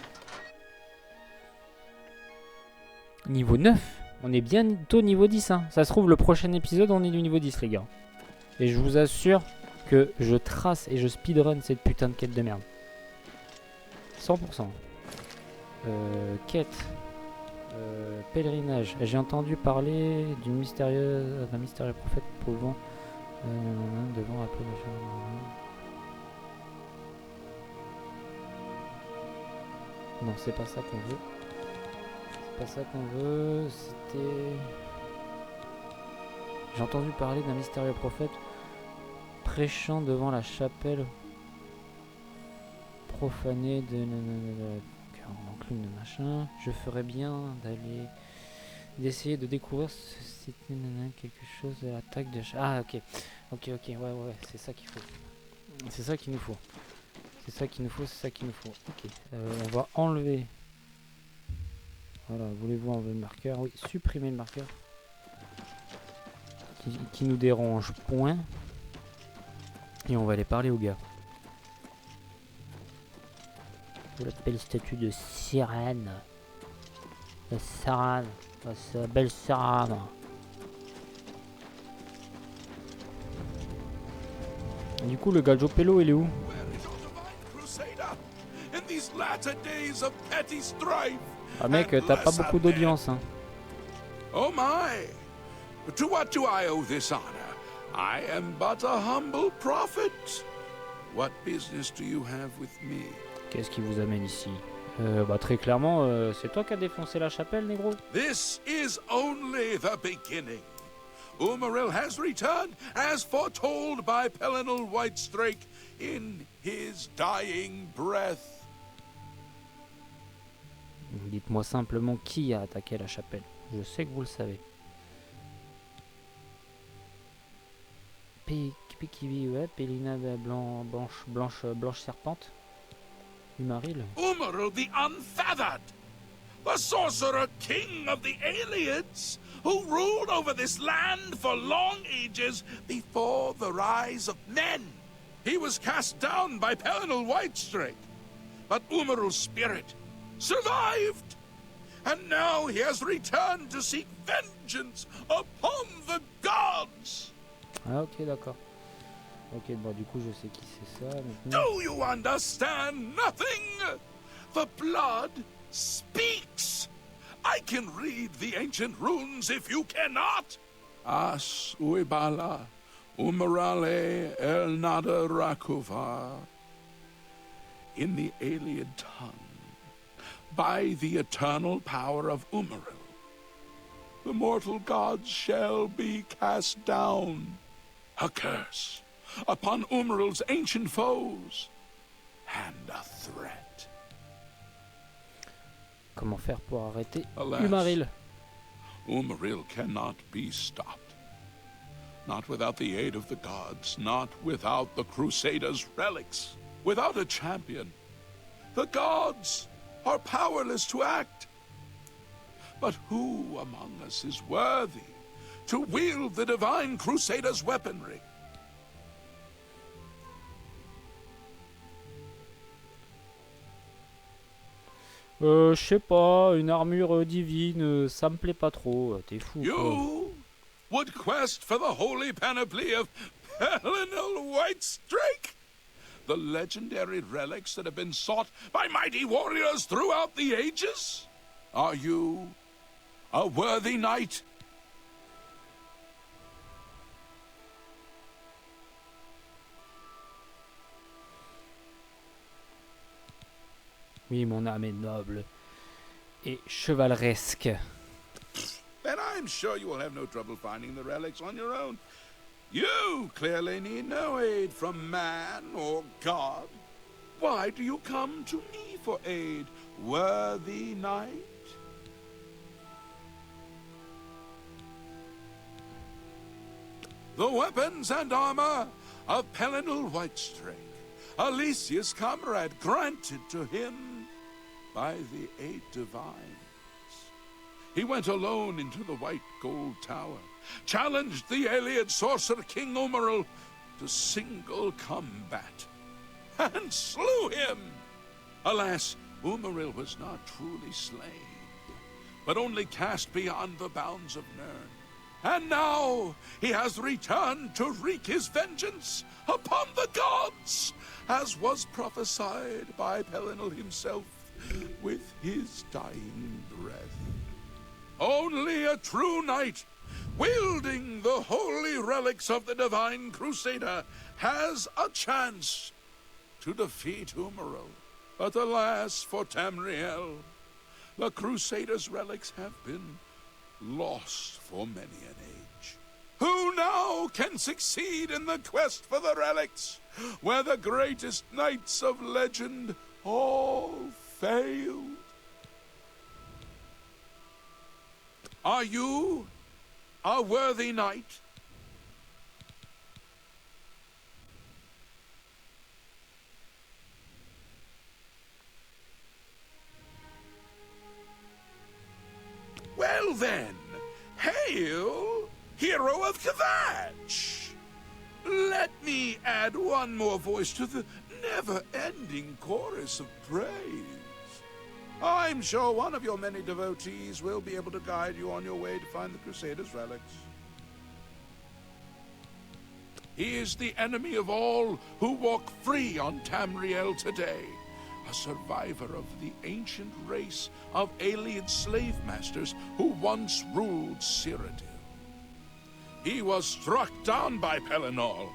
Niveau 9. On est bientôt niveau 10. Hein. Ça se trouve, le prochain épisode, on est du niveau 10, les gars. Et je vous assure que je trace et je speedrun cette putain de quête de merde. 100%. Quête. Pèlerinage. J'ai entendu parler d'un mystérieux prophète pouvant devant un peu non, c'est pas ça qu'on veut. C'est pas ça qu'on veut. C'était... J'ai entendu parler d'un mystérieux prophète prêchant devant la chapelle profanée de l'enclume de machin. Je ferais bien d'essayer de découvrir si c'était quelque chose de l'attaque de... Ah, ok, ouais, c'est ça qu'il faut. C'est ça qu'il nous faut. C'est ça qu'il nous faut. Ok, on va enlever. Voilà, voulez-vous enlever le marqueur? Oui, supprimer le marqueur. Qui nous dérange, point. Et on va aller parler au gars. La belle statue de sirène. La sirène. La belle sirène. Du coup, le Gallo-Pello, il est où? Where is your divine crusader in these latter days of petty strife? Ah mec, t'as pas beaucoup d'audience, hein. Oh my! To what do I owe this honor? I am but a humble prophet. What business do you have with me? Qu'est-ce qui vous amène ici? Bah très clairement, c'est toi qui as défoncé la chapelle, négro. This is only the beginning. Umaril has returned as foretold by Pelinal Whitestrake in his dying breath. Dites-moi simplement qui a attaqué la chapelle. Je sais que vous le savez. Pikibi, ouais, Pélina blanche serpente. Umaril. Umaril the Unfeathered, the sorcerer king of the Aliens, who ruled over this land for long ages before the rise of men. He was cast down by Pelinal Whitestrake, but Umaril's spirit survived, and now he has returned to seek vengeance upon the gods. Ah ok, d'accord. Ok, bon du coup je sais qui c'est ça maintenant. Do you understand nothing? The blood speaks. I can read the ancient runes if you cannot. As uibala, umarale el nada rakuva. In the alien tongue, by the eternal power of Umaril, the mortal gods shall be cast down. A curse upon Umaril's ancient foes, and a threat. Comment faire pour arrêter Alas, Umaril? Umaril cannot be stopped. Not without the aid of the gods, not without the Crusaders' relics, without a champion. The gods are powerless to act. But who among us is worthy to wield the divine Crusaders' weaponry? Je sais pas, une armure divine, ça me plaît pas trop. T'es fou quoi. You would quest for the holy panoply of Pelinal Whitestrake? The legendary relics that have been sought by mighty warriors throughout the ages? Are you a worthy knight? Oui, mon âme est noble et chevaleresque. Then I'm sure you will have no trouble finding the relics on your own. You clearly need no aid from man or God. Why do you come to me for aid, worthy knight? The weapons and armor of Pelinal Whitestrake, Alicia's comrade, granted to him by the Eight Divines. He went alone into the White Gold Tower, challenged the alien sorcerer King Umaril to single combat, and slew him. Alas, Umaril was not truly slain, but only cast beyond the bounds of Nirn. And now he has returned to wreak his vengeance upon the gods, as was prophesied by Pelinal himself with his dying breath. Only a true knight, wielding the holy relics of the Divine Crusader, has a chance to defeat Umaril. But alas for Tamriel, the Crusader's relics have been lost for many an age. Who now can succeed in the quest for the relics, where the greatest knights of legend all failed? Are you a worthy knight? Well then, hail, hero of Kvatch! Let me add one more voice to the never-ending chorus of praise. I'm sure one of your many devotees will be able to guide you on your way to find the Crusader's relics. He is the enemy of all who walk free on Tamriel today, a survivor of the ancient race of alien slave masters who once ruled Cyrodiil. He was struck down by Pelinal,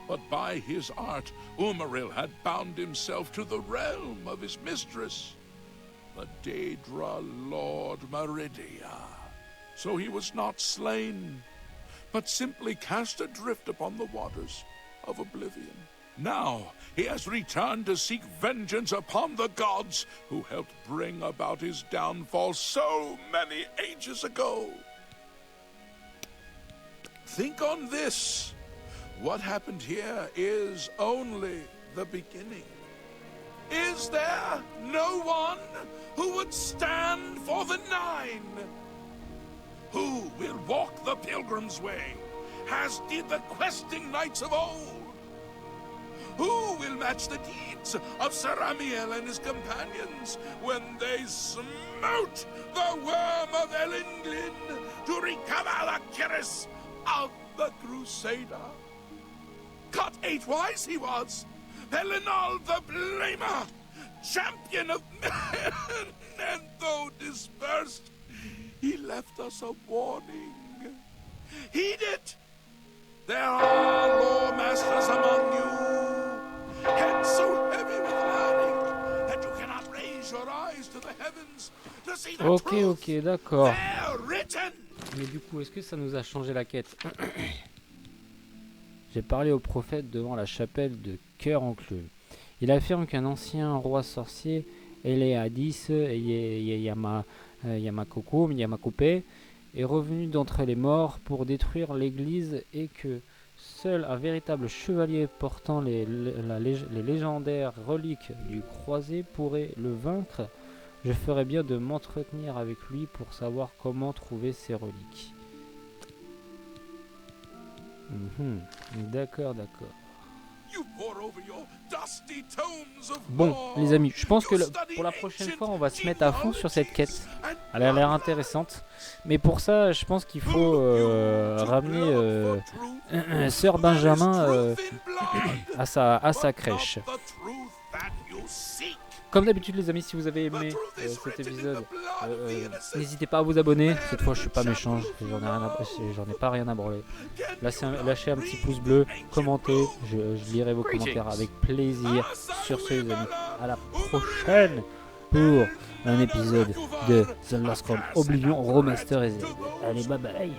but by his art, Umaril had bound himself to the realm of his mistress, the Daedra Lord Meridia. So he was not slain, but simply cast adrift upon the waters of oblivion. Now he has returned to seek vengeance upon the gods who helped bring about his downfall so many ages ago. Think on this. What happened here is only the beginning. Is there no one who would stand for the Nine? Who will walk the pilgrim's way, as did the questing knights of old? Who will match the deeds of Sir Amiel and his companions when they smote the worm of Elendil to recover the Kiris of the Crusader? Cut eightwise he was, Pelinal the Blamer, champion of men, and though dispersed, he left us a warning. Heed it! There are lore masters among you, heads so heavy with learning that you cannot raise your eyes to the heavens to see the truth. Ok, d'accord. There written. Mais du coup, est-ce que ça nous a changé la quête? J'ai parlé au prophète devant la chapelle de Cœur Enclume. Il affirme qu'un ancien roi sorcier, Eleadis Yamakope, est revenu d'entre les morts pour détruire l'église et que seul un véritable chevalier portant les légendaires reliques du croisé pourrait le vaincre. Je ferais bien de m'entretenir avec lui pour savoir comment trouver ces reliques. You Bon, les amis, je pense que pour la prochaine fois, on va se mettre à fond sur cette quête. Elle a l'air intéressante. Mais pour ça, je pense qu'il faut ramener Sir Benjamin à sa crèche. Comme d'habitude, les amis, si vous avez aimé cet épisode, n'hésitez pas à vous abonner. Cette fois, je suis pas méchant, j'en ai pas rien à branler. Lâchez un petit pouce bleu, commentez, je lirai vos commentaires avec plaisir. Sur ce, les amis, à la prochaine pour un épisode de The Lost Crown Oblivion Remastered. Allez, bye bye.